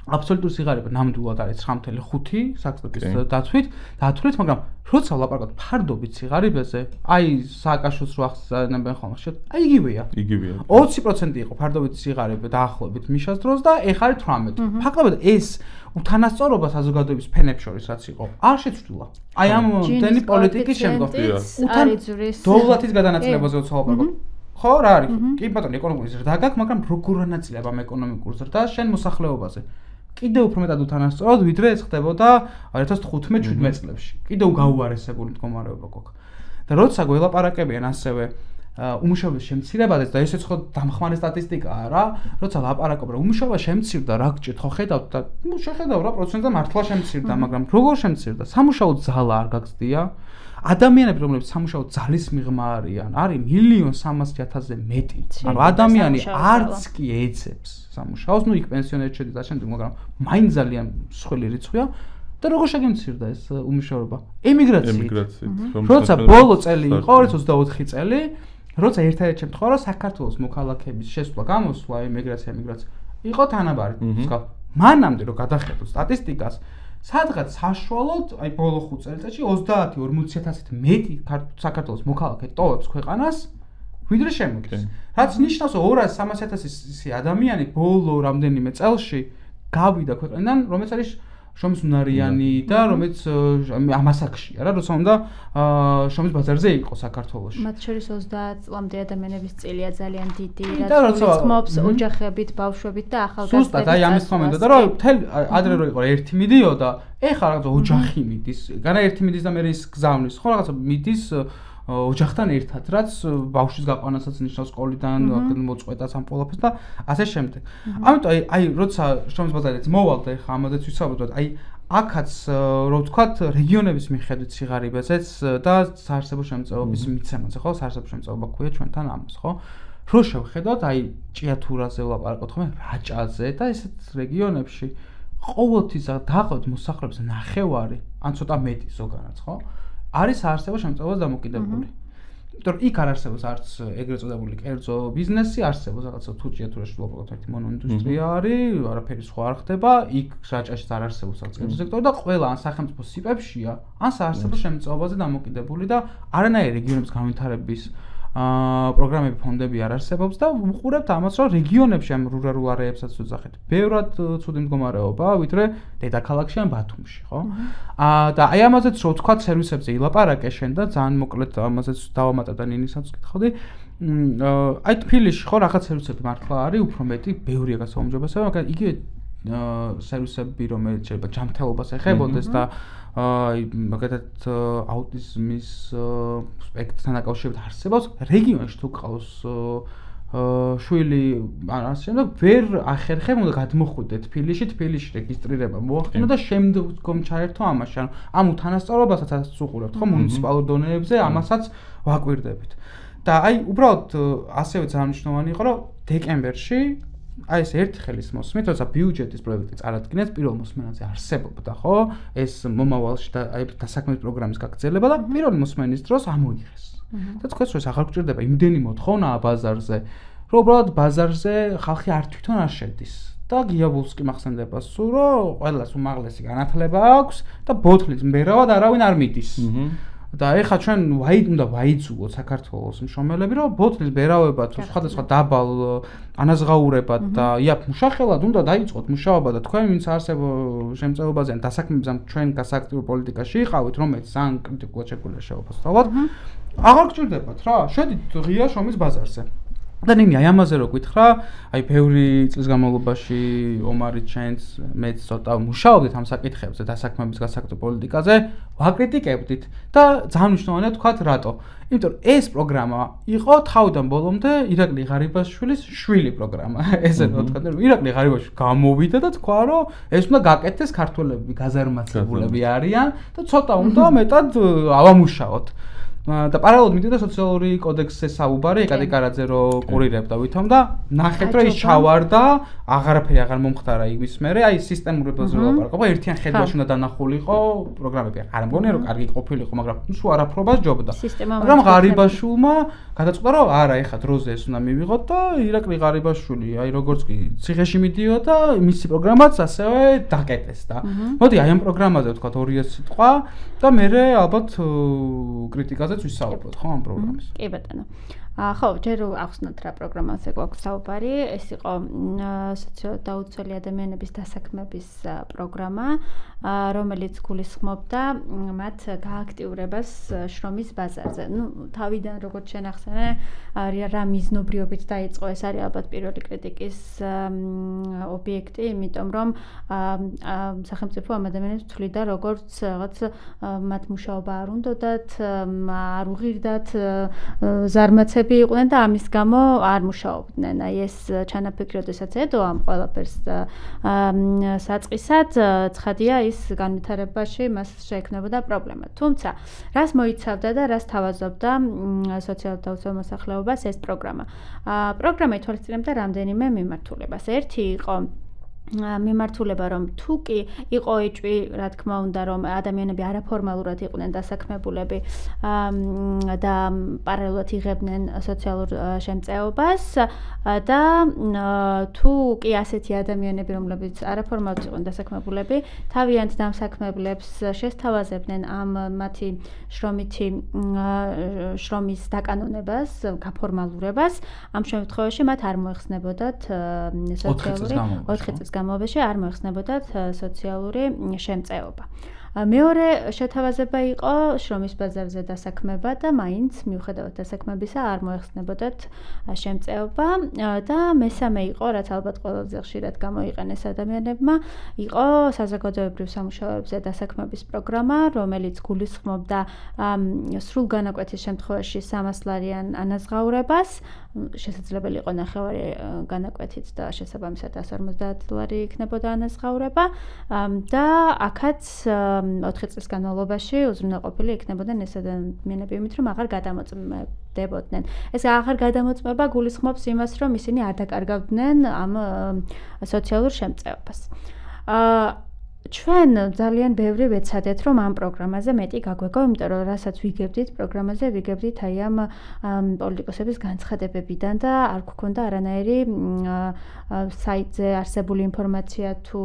აბსოლუტური სიღარიბე ნამდვილად არის 9.5 საქსტატის დათვლით, მაგრამ როცა ვლაპარაკობთ ფარდობით სიღარიბეზე, აი სააკაშოს რო ახსენებენ ხოლმე, აი იგივეა. 20% იყო ფარდობით სიღარიბე დაახლოებით მიშას დროს და ეხლა არის 18. ფაქტობრივად ეს უთანასწორობა საზოგადოების ფენებს შორის რაც იყო, არ შეცვლილა. აი ამ მთელი პოლიტიკის შემდგომ დოვლათის გადანაწილებაზე ვცხოვრობ. ხო, რა არის? კი ბატონო, ეკონომიკური ზრდა გაქვს, მაგრამ როგორ ანაწილებ ამ ეკონომიკურ ზრდას შენ მოსახლეობაზე? კიდევ უფრო მეტად უთანასწორად, ვიდრე ეს ხდებოდა 2015-17 წლებში. კიდევ გაუარესებული მდგომარეობა გვაქვს. და როცა გველაპარაკებიან ასევე უმუშავების შემცირებაზე და ესეც ხო დამხმარე სტატისტიკაა რა, როცა ლაპარაკობ რა უმუშავა შემცირდა, რა გჭირთ ხო ხედავთ და ნუ შეხედავ რა პროცენტი მართლა შემცირდა, მაგრამ როგორ შემცირდა? სამუშაო ძალა არ გაგზდია. ადამიანები რომლებიც სამუშაო ძალის მიღმა არიან, არის 1,300,000-ზე მეტი. ანუ ადამიანი არც კი ეძებს სამუშაოს, ნუ იქ პენსიონერები შედის და შემდეგ, მაგრამ მაინც ძალიან მსხვილი რიცხვია და როგორ შეგემცირდა ეს უმუშავრობა? ემიგრაციით. როცა ბოლო წელი იყო 2024 წელი, როცა ერთ-ერთი შემთხვევა რომ საქართველოს მოქალაქეების შესვლა, გამოსვლა, ემიგრაცია იყო თანაბარი. მანამდე რომ გადახედოთ სტატისტიკას სადღაც საშუალოდ, აი ბოლო 5 წელიწადში 30-40,000-ით მეტი საქართველოს მოქალაქე ტოვებს ქვეყანას, ვიდრე შემოდის. რაც ნიშნავს, რომ 200-300,000 ადამიანი ბოლო რამდენიმე წელში გავიდა ქვეყნიდან, რომელიც არის შრომის უნარიანი და რომელიც ამასაკშია რა, როცა უნდა შრომის ბაზარზე იყო საქართველოში. მათ შორის 30 წლამდე ადამიანების წილია ძალიან დიდი, რაც ხმობს ოჯახებით, ბავშვებით და ახალგაზრდებით. სუსტად, აი ამის ხომენდა და რომ თელ ადრე რო იყო ერთი მიდიოდა, ეხლა რაღაცა ოჯახი მიდის, განა ერთი მიდის და მე ის გზავნის, ხო რაღაცა მიდის ოჯახთან ერთად, რაც ბავშვის გაყვანასაც ნიშნავს სკოლიდან, მოწყვეტას ამ ყველაფერს და ასე შემდეგ. ამიტომ აი როცა შრომის ბაზარიც მოვალდა ხა ამაზეც ვისაუბროთ, აი აქაც რო ვთქვათ რეგიონების მიხედვით სიღარიბეზეც და საარსებო შემწეობის მიცემაზე, ხო? საარსებო შემწეობა ქვია ჩვენთან ამას, ხო? რო შევხედოთ, აი ჭიათურაზე ვლაპარაკობთ ხოლმე, რაჭაზე და ესეთ რეგიონებში ყოველთვის დაახლოებით მოსახლეობის ნახევარი, ან ცოტა მეტი ზოგადად, ხო? არის საარსებო შემწეობას დამოკიდებული. იმიტომ რომ იქ არ არსებობს არც ეგრეთ წოდებული კერძო ბიზნესი, არსებობს რაღაცა თუ ჭიათურაში ვლაპარაკობთ ერთი მონოინდუსტრია არის, არაფერი სხვა არ ხდება, იქ რაჭაშიც არ არსებობს რაღაც კერძო სექტორი და ყველა ან სახელმწიფო სიპებშია, ან საარსებო შემწეობაზე დამოკიდებული და არანაირი რეგიონების განვითარების პროგრამები, ფონდები არ არსებობს და ვუყურებთ ამას, რომ რეგიონებში ამ რურალურ არეებსაც ვძახეთ. ბევრად ცუდი მდგომარეობა, ვიდრე დედაქალაქში ან ბათუმში, ხო? და აი ამაზეც რო ვთქვათ, სერვისებზე ილაპარაკე შენ და ძალიან მოკლედ ამაზეც დავამატებ და ნინისაც ვკითხავდი. აი თბილისში ხო რაღაც სერვისები მართლა არის, უფრო მეტი, ბევრია გასაუმჯობესება, მაგრამ იგივე სერვისები, რომელიც შეიძლება ჯანმრთელობას ეხებოდეს და აი მაგათაც აუტიზმის სპექტრთან დაკავშირებით არსებობს რეგიონში თუ ყავს შვილი ან ასე შემდეგ ვერ ახერხებ უნდა გადმოხვიდე თბილისში რეგისტრირება მოახდინო და შემდგომ ჩაერთო ამაში ანუ ამ უთანასწორობასაც უყურებთ ხო მუნიციპალურ დონეებზე ამასაც ვაკვირდებით და აი უბრალოდ ასევე ძალიან მნიშვნელოვანი იყო რომ დეკემბერში აი ეს ერთხელის მოსმით, როცა ბიუჯეტის პროექტი წარადგინეს, პირველ მოსმენაზე არსებობდა, ხო? ეს მომავალში და აი დასაქმების პროგრამის გაგრძელება და პირველი მოსმენის დროს ამოიღეს. და თქვენს დროს აღარ გჭირდება იმდენი მოთხოვნაა ბაზარზე, რომ უბრალოდ ბაზარზე ხალხი არ თვითონ არ შედის. და გიაბულს კი მახსენდება სულ, რომ ყველას უმაღლესი განათლება აქვს და ბოთლის მბერავად არავინ არ მიდის. და ეხლა ჩვენ უნდა ვაიძულოთ საქართველოს მშრომელები, რომ ბოთლის ბერავება თუ სხვადასხვა დაბალ ანაზღაურებად და იაფ მუშახელად უნდა დაიწყოთ მუშაობა და თქვენ ვინც არსებო შემწეობაზე ან დასაქმებაზე ჩვენ გასააქტიო პოლიტიკაში იყავით, რომელიც ძალიან კრიტიკულად შეგვიძლია შევაფასოთ. აღარ გჭირდებათ რა, შედით ღია შრომის ბაზარზე. და ნინი აი ამაზე რო გითხრა, აი ბევრი წლის განმავლობაში ომარი ჩენს მეც ცოტა მუშაობდით ამ საკითხებზე, დასაქმების გასააქტიო პოლიტიკაზე, ვაკრიტიკებდით და ძალიან მნიშვნელოვანია თქვათ რატო. იმიტომ რომ ეს პროგრამა იყო თავიდან ბოლომდე ირაკლი ღარიბაშვილის შვილი პროგრამა. ესე რა თქვა, ირაკლი ღარიბაშვილი გამოვიდა და თქვა, რომ ეს უნდა გაკეთდეს ქართველები, გაზარმაცებულები არიან და ცოტა უნდა მეტად ავამუშაოთ. და პარალელურად მიდიოდა სოციალური კოდექსზე საუბარი, ეკატე კარაძე რო კურირებდა ვითომ და ნახეთ რომ ის ჩავარდა, აღარაფერი აღარ მომხდარა იმის მერე, აი სისტემურებაზე ვლაპარაკობა, ერთიან ხედვაში უნდა დანახულიყო პროგრამები. არ მგონია რომ კარგი ყოფილიყო, მაგრამ სულ არაფრობას ჯობდა. მაგრამ ღარიბაშვილმა გადაწყვიტა რომ არა, ეხლა დროზე ეს უნდა მივიღოთ და ირაკლი ღარიბაშვილი, აი როგორც კი ციხეში მიდიოდა, მისი პროგრამაც ასევე დაკეტეს და მოდი აი ამ პროგრამაზე ვთქვათ 200 სიტყვა და მე ალბათ კრიტიკაზე ვისაუბროთ ხო ამ პროგრამის. კი ბატონო. ხო, ჯერ ახსნათ რა პროგრამაზე გვაქვს საუბარი. ეს იყო სოციალ-დაუცველი ადამიანების დასაქმების პროგრამა, რომელიც გულისხმობდა მათ გააქტიურებას შრომის ბაზარზე. ნუ თავიდან როგორც შენახსენე, რა მიზნობრიობით დაიწყო, ეს არის ალბათ პირველი კრიტიკის ობიექტი, იმიტომ რომ სახელმწიფო ამ ადამიანებს თვლიდა როგორც რაღაც მათ მუშაობა არ უნდათ, არ უღირდათ ზარმაცები იყვნენ და ამის გამო არ მუშაობდნენ. აი ეს ჩანაფიქრი, როდესაც ედო ამ ყველაფერს საწყისად, ცხადია ის განვითარებაში მას შეექმნებოდა პრობლემა. თუმცა, რას მოიცავდა და რას თავაზობდა სოციალ-დაუცველ მოსახლეობას ეს პროგრამა? პროგრამა ითვალისწინებდა რამდენიმე მიმართულებას. ერთი იყო მიმართულება რომ თუ კი იყო ეჭვი, რა თქმა უნდა, რომ ადამიანები არაფორმალურად იყვნენ დასაქმებულები და პარალელურად იღებდნენ სოციალურ შემწეობას და თუ კი ასეთი ადამიანები, რომლებიც არაფორმალურად იყვნენ დასაქმებულები, თავიანთ დამსაქმებლებს შესთავაზებდნენ ამ მათი შრომის დაკანონებას, გაფორმალურებას, ამ შემთხვევაში მათ არ მოეხსნებოდათ სოციალური 4 წლის განმავლობაში არ მოეხსნებოდათ სოციალური შემწეობა. მეორე შეთავაზება იყო შრომის ბაზარზე დასაქმება და მაინც მიუხედავად დასაქმებისა არ მოეხსნებოდათ შემწეობა და მესამე იყო, რაც ალბათ ყველაზე ხშირად გამოიყენეს ადამიანებმა, იყო საზოგადოებრივ სამუშაოებზე დასაქმების პროგრამა, რომელიც გულისხმობდა სრულ განაკვეთის შემთხვევაში 300 ლარიან ანაზღაურებას, შესაძლებელი იყო 9 განაკვეთით და შესაბამისად 150 ლარი იქნებოდა ანაზღაურება და აქაც 4 წლის განმავლობაში უზრუნველყოფილი იქნებოდნენ ეს ადამიანები, იმით რომ აღარ გადამოწმდებოდნენ. ეს აღარ გადამოწმება გულისხმობს იმას, რომ ისინი არ დაკარგავდნენ ამ სოციალურ შემწეობას. ჩვენ ძალიან ბევრი ვეცადეთ, რომ ამ პროგრამაზე მეტი გაგვეგო, იმიტომ რომ რასაც ვიგებდით პროგრამაზე, ვიგებდით აი ამ პოლიტიკოსების განცხადებებიდან და არ გვქონდა არანაირი საიტზე არსებული ინფორმაცია თუ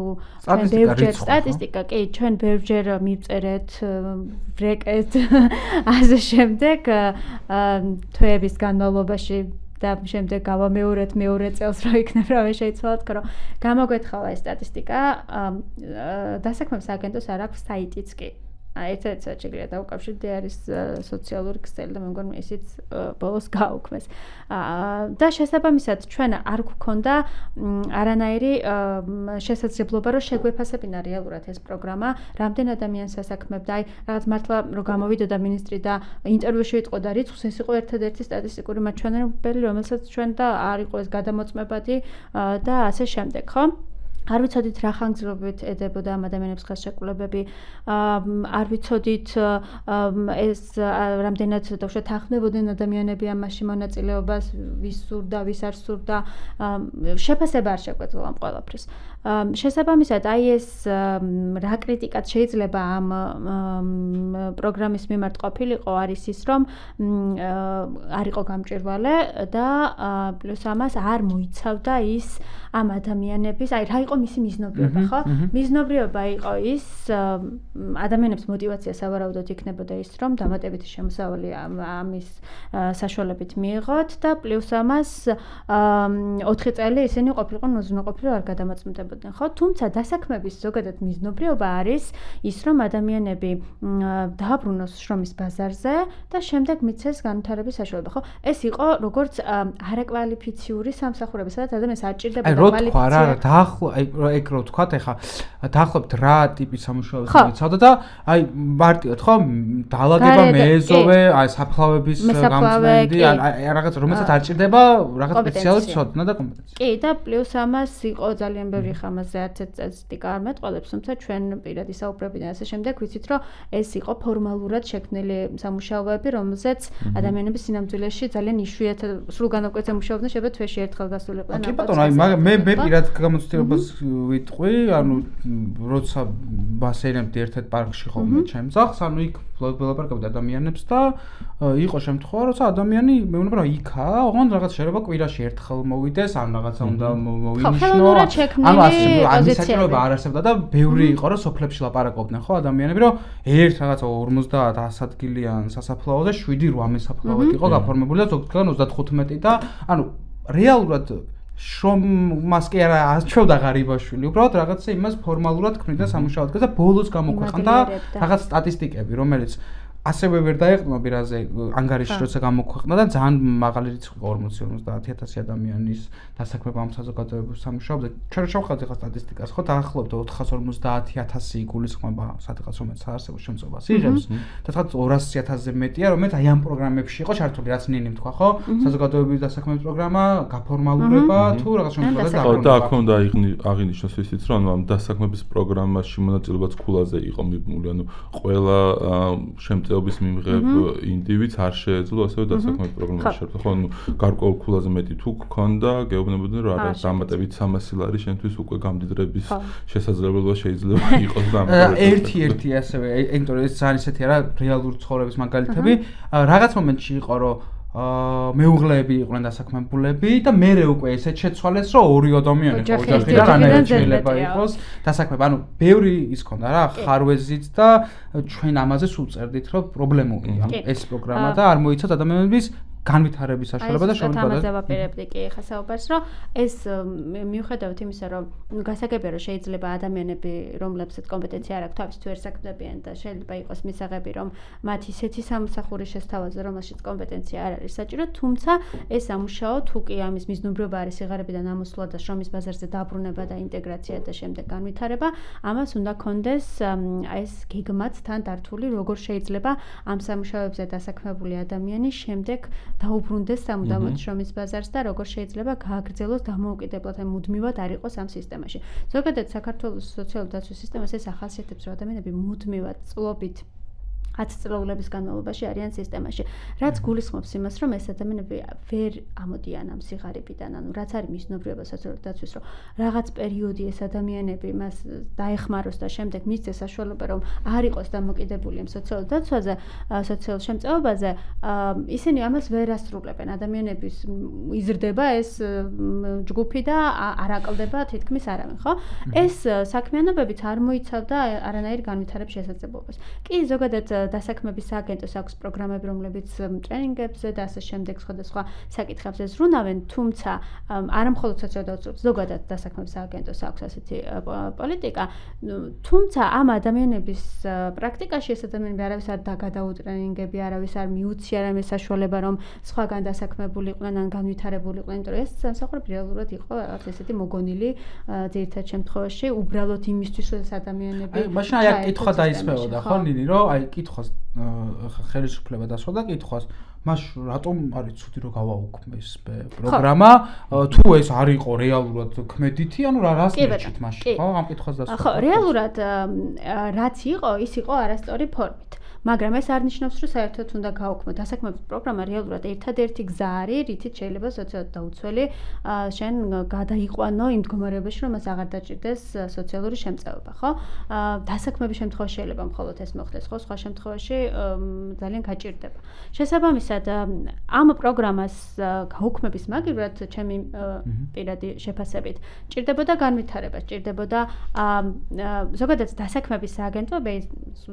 ბევრჯერ სტატისტიკა, კი, ჩვენ ბევრჯერ მივწერეთ, ვრეკეთ, ასე შემდეგ თვეების განმავლობაში და შემდეგ გავამეორეთ მეორე წელს რა იქნებ რა შეიცვალოთ, რომ გამოგვეთხავა ეს სტატისტიკა, დასაქმების აგენტოს არ აქვს საიტიც კი. ერთ-ერთი საჭიროა დაუკავშირდე არის სოციალური ქსელი და მე მგონი ისიც ბოლოს გააუქმეს. და შესაბამისად ჩვენ არ გვქონდა არანაირი შესაძლებლობა რომ შეგვეფასებინა რეალურად ეს პროგრამა, რამდენ ადამიანს ასაქმებდა, აი რაღაც მართლა რომ გამოვიდოდა მინისტრი და ინტერვიუში იტყოდა რიცხვს, ეს იყო ერთადერთი სტატისტიკური მაჩვენებელი, რომელსაც ჩვენ და არ იყო ეს გადამოწმებადი და ასე შემდეგ, ხო? არ ვიცოდით რა ხანგრძლივობით ედებოდა ამ ადამიანებს ხელშეკრულებები, არ ვიცოდით ეს რამდენად დაუშვათ თანხმდებოდნენ ადამიანები ამაში მონაწილეობას, ვის სურდა, ვის არ სურდა, შეფასება არ შეგვეძლო ამ ყველაფრის. შესაბამისად, აი ეს რა კრიტიკაც შეიძლება ამ პროგრამის მიმართ ყოფილიყო, არის ის, რომ არ იყო გამჭვირვალე და პლუს ამას არ მოიცავდა ის ამ ადამიანების, აი რა იყო მისი მიზნობრიობა, ხო? მიზნობრიობა იყო ის ადამიანებს мотиваცია სავარაუდოდ იქნებოდა ის, რომ დამატებითი შემოსავალი ამის საშუალებით მიიღოთ და პლუს ამას 4 წელი ისინი ყოფილიყო უზრუნველყოფილი არ გადამოწმდებოდნენ, ხო? თუმცა დასაქმების ზოგადად მიზნობრიობა არის ის, რომ ადამიანები დააბრუნოს შრომის ბაზარზე და შემდეგ მიცეს განვითარების საშუალება, ხო? ეს იყო როგორც არაკვალიფიციური სამსახურები, სადაც ადამიანს არ ჭირდებოდა კვალიფიცია. ეგ რო ვთქვათ, ეხლა დაახლოებით რა ტიპის სამუშაოებს მიცავდა და აი მარტივად ხო დაალაგება, მეეზოვე, აი საფლავების გამწვენდი, აი რაღაც რომელსაც არ ჭირდება რაღაც სპეციალური ცოდნა და კომპეტენცია. კი, და პლუს ამას იყო ძალიან ბევრი ხამაზე არც სტატისტიკა არ მეტყოლებს, თუმცა ჩვენ პირადი საუბრებიდან ასე შემდეგ ვიცით, რომ ეს იყო ფორმალურად შექმნილი სამუშაოები, რომელზეც ადამიანების სინამდვილეში ძალიან იშვიათად სრულ განაკვეთზე მუშაობდნენ, შეიძლება თვეში ერთხელ გასულიყვნენ. კი ბატონო, აი მე პირად გამოცდილებას ვიტყვი, ანუ როცა ბასეინებდი ერთ-ერთ პარკში ხოლმე ჩემს ძაღლს, ანუ იქ ველაპარაკობდი ადამიანებს და იყო შემთხვევა, როცა ადამიანი მეუბნება რომ იქაა, ოღონდ რაღაც შეიძლება კვირაში ერთხელ მოვიდეს, ან რაღაცა უნდა მოვინიშნო. ანუ ასე საჭიროება არ არსებობდა და ბევრი იყო რომ სოფლებში ლაპარაკობდნენ ხო ადამიანები, რომ ერთ რაღაცა 50-100 ადგილიან სასაფლაოზე 7-8 საფლავად იყო გაფორმებული და ზოგადად 35 და ანუ რეალურად შრომას კი არა აჩვევდა ღარიბაშვილი, უბრალოდ რაღაცა იმას ფორმალურად ქმნიდა სამუშაოდ და ბოლოს გამოქვეყნდა რაღაც სტატისტიკები, რომელიც ასევე ვერ დაეყრდნო პირაზე ანგარიში როცა გამოქვეყნდა და ძალიან მაღალი რიცხვი 40-50 ადამიანის დასაქმება ამ საზოგადოებრივ სამუშაოზე. ჩვენ შევხედეთ ახლა სტატისტიკას, ხო დაახლოებით 450,000 გულისხმობა სადღაც რომელიც საარსებო შემწეობას იღებს და თქვა 200,000-ზე მეტია, რომელიც აი ამ პროგრამებში იყო ჩართული, რაც ნინი თქვა, ხო? საზოგადოებრივი დასაქმების პროგრამა, გაფორმალურება თუ რაღაც შემთხვევაში და და აქ უნდა აღინიშნოს ისიც, რომ ამ დასაქმების პროგრამაში მონაწილეობაც ქულაზე იყო მიბმული, ანუ ყველა შემწეობის მიმღებ ინდივიდს არ შეეძლო ასევე დასაქმების პროგრამაში შერთო, ხო, ანუ გარკვეულ ქულაზე მეტი თუ გქონდა, გეუბნებოდნენ, რომ არა დამატებით 300 ლარი შენთვის უკვე გამდიდრების შესაძლებლობა შეიძლება იყოს და ამ ერთი ასევე, იმიტომ რომ ეს ძალიან ისეთი არა რეალური ცხოვრების მაგალითები, რაღაც მომენტში იყო, რომ მეუღლეები იყვნენ დასაქმებულები და მერე უკვე ესეც შეცვალეს, რომ ორი ადამიანი იყო ოჯახიდან, რანაირად შეიძლება იყოს დასაქმება. ანუ ბევრი ის ქონდა რა, ხარვეზით და ჩვენ ამაზე სულ წერდით, რომ პრობლემურია ეს პროგრამა და არ მოიცავთ ადამიანების განვითარების საშუალება და შრომის ამაზე ვაპირებდი კი ხა საუბარს, რომ ეს მიუხედავად იმისა, რომ გასაგებია რომ შეიძლება ადამიანები, რომლებსაც კომპეტენცია არ აქვს, თავის თუ ერთსაქმდებიან და შეიძლება იყოს მისაღები, რომ მათ ისეთი სამსახური შესთავაზა, რომელშიც კომპეტენცია არ არის საჭირო, თუმცა ეს სამუშაო თუ კი ამის მიზნობრიობა არის სიღარიბიდან ამოსვლა და შრომის ბაზარზე დაბრუნება და ინტეგრაცია და შემდეგ განვითარება, ამას უნდა კონდეს ეს გეგმაც თან დართული, როგორ შეიძლება ამ სამუშაოებზე დასაქმებული ადამიანი შემდეგ დაუბრუნდეს სამუდამოდ შრომის ბაზარს და როგორ შეიძლება გააგრძელოს დამოუკიდებლად და მუდმივად არ იყოს ამ სისტემაში. ზოგადად საქართველოს სოციალური დაცვის სისტემას ეს ახასიათებს, რომ ადამიანები მუდმივად წლობით 10 წლების განმავლობაში არიან სისტემაში. რაც გულისხმობს იმას, რომ ეს ადამიანები ვერ ამოდიან ამ სიღარიბიდან, ანუ რაც არის მიზნობრიობა სოციალური დაცვის, რომ რაღაც პერიოდი ეს ადამიანები მას დაეხმაროს და შემდეგ მისცეს საშუალება, რომ არ იყოს დამოკიდებული ამ სოციალურ დაცვაზე, სოციალურ შემწეობაზე, ისინი ამას ვერ ასრულებენ. ადამიანების იზრდება ეს ჯგუფი და არ აკლდება თითქმის არავინ, ხო? ეს საქმიანობებიც არ მოიცავდა არანაირ განვითარების შესაძლებლობას. კი, ზოგადად დასაქმების სააგენტოს აქვს პროგრამები, რომლებიც ტრენინგებზე და ასე შემდეგ სხვადასხვა საკითხებზე ზრუნავენ, თუმცა არა მხოლოდ სოციალურ ზოგადად დასაქმების სააგენტოს აქვს ასეთი პოლიტიკა, თუმცა ამ ადამიანების პრაქტიკაში ეს ადამიანები არავის არ დაგადაუტრენინგები, არავის არ მიუცია რამე საშუალება, რომ სხვაგან დასაქმებულიყვნენ ან განვითარებულიყვნენ, იმიტომ რომ ეს სამსახურები რეალურად იყო რაღაც ესეთი მოგონილი ძირითად შემთხვევაში, უბრალოდ იმისთვის, რომ ეს ადამიანები მაშინ აი კითხვა დაისმევოდა, ხო, ნინი, რომ აი კითხვა ხელისუფლება დასვა და კითხვას მას რატომ არის ცუდი რომ გავაუქმეს პროგრამა თუ ეს არ იყო რეალურად ქმედითი ანუ რას ნერჩით მაშინ ხო ამ კითხვას დასვა ხო რეალურად რაც იყო ის იყო არასწორი ფორმით მაგრამ ეს არ ნიშნავს რომ საერთოდ უნდა გააუქმოთ დასაქმების პროგრამა რეალურად ერთადერთი გზა არის რითიც შეიძლება სოციალურად დაუცველი შენ გადაიყვანო იმ მდგომარეობაში რომ მას აღარ დაჭირდეს სოციალური შემწეობა ხო დასაქმების შემთხვევაში შეიძლება მხოლოდ ეს მოხდეს ხო სხვა შემთხვევაში ძალიან გაჭირდება შესაბამისად ამ პროგრამას გაუქმების მაგივრად ჩემი პირადი შეფასებით ჭირდებოდა განვითარება ჭირდებოდა ზოგადად დასაქმების სააგენტოები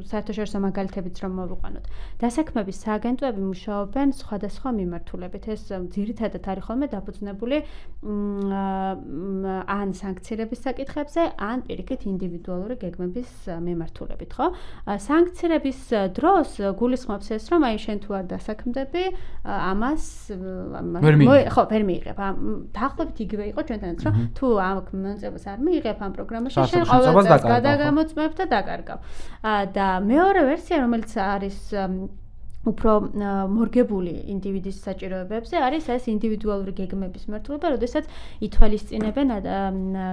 საერთაშორისო მაგალითები რომ მოვიყვანოთ. დასაქმების სააგენტოები მუშაობენ სხვადასხვა მიმართულებით. ეს ძირითადად არის ხოლმე დაფუძნებული ან სანქციების საკითხებზე, ან პირიქით ინდივიდუალური გეგმების მიმართულებით, ხო? სანქციების დროს გულისხმობს ეს, რომ აი შენ თუ არ დასაქმდები, ამას ხო, ვერ მიიღებ. დაახლოებით იგივე იყო ჩვენთანაც, რომ თუ ამ მონაწილეობას არ მიიღებ ამ პროგრამაში, შენ ყოველ წელს გადაგამოწმებ და დაკარგავ. და მეორე ვერსია, რომელიც არის უფრო მორგებული ინდივიდის საჭიროებებზე არის ეს ინდივიდუალური გეგმების მიმართულება, როდესაც ითვალისწინებენ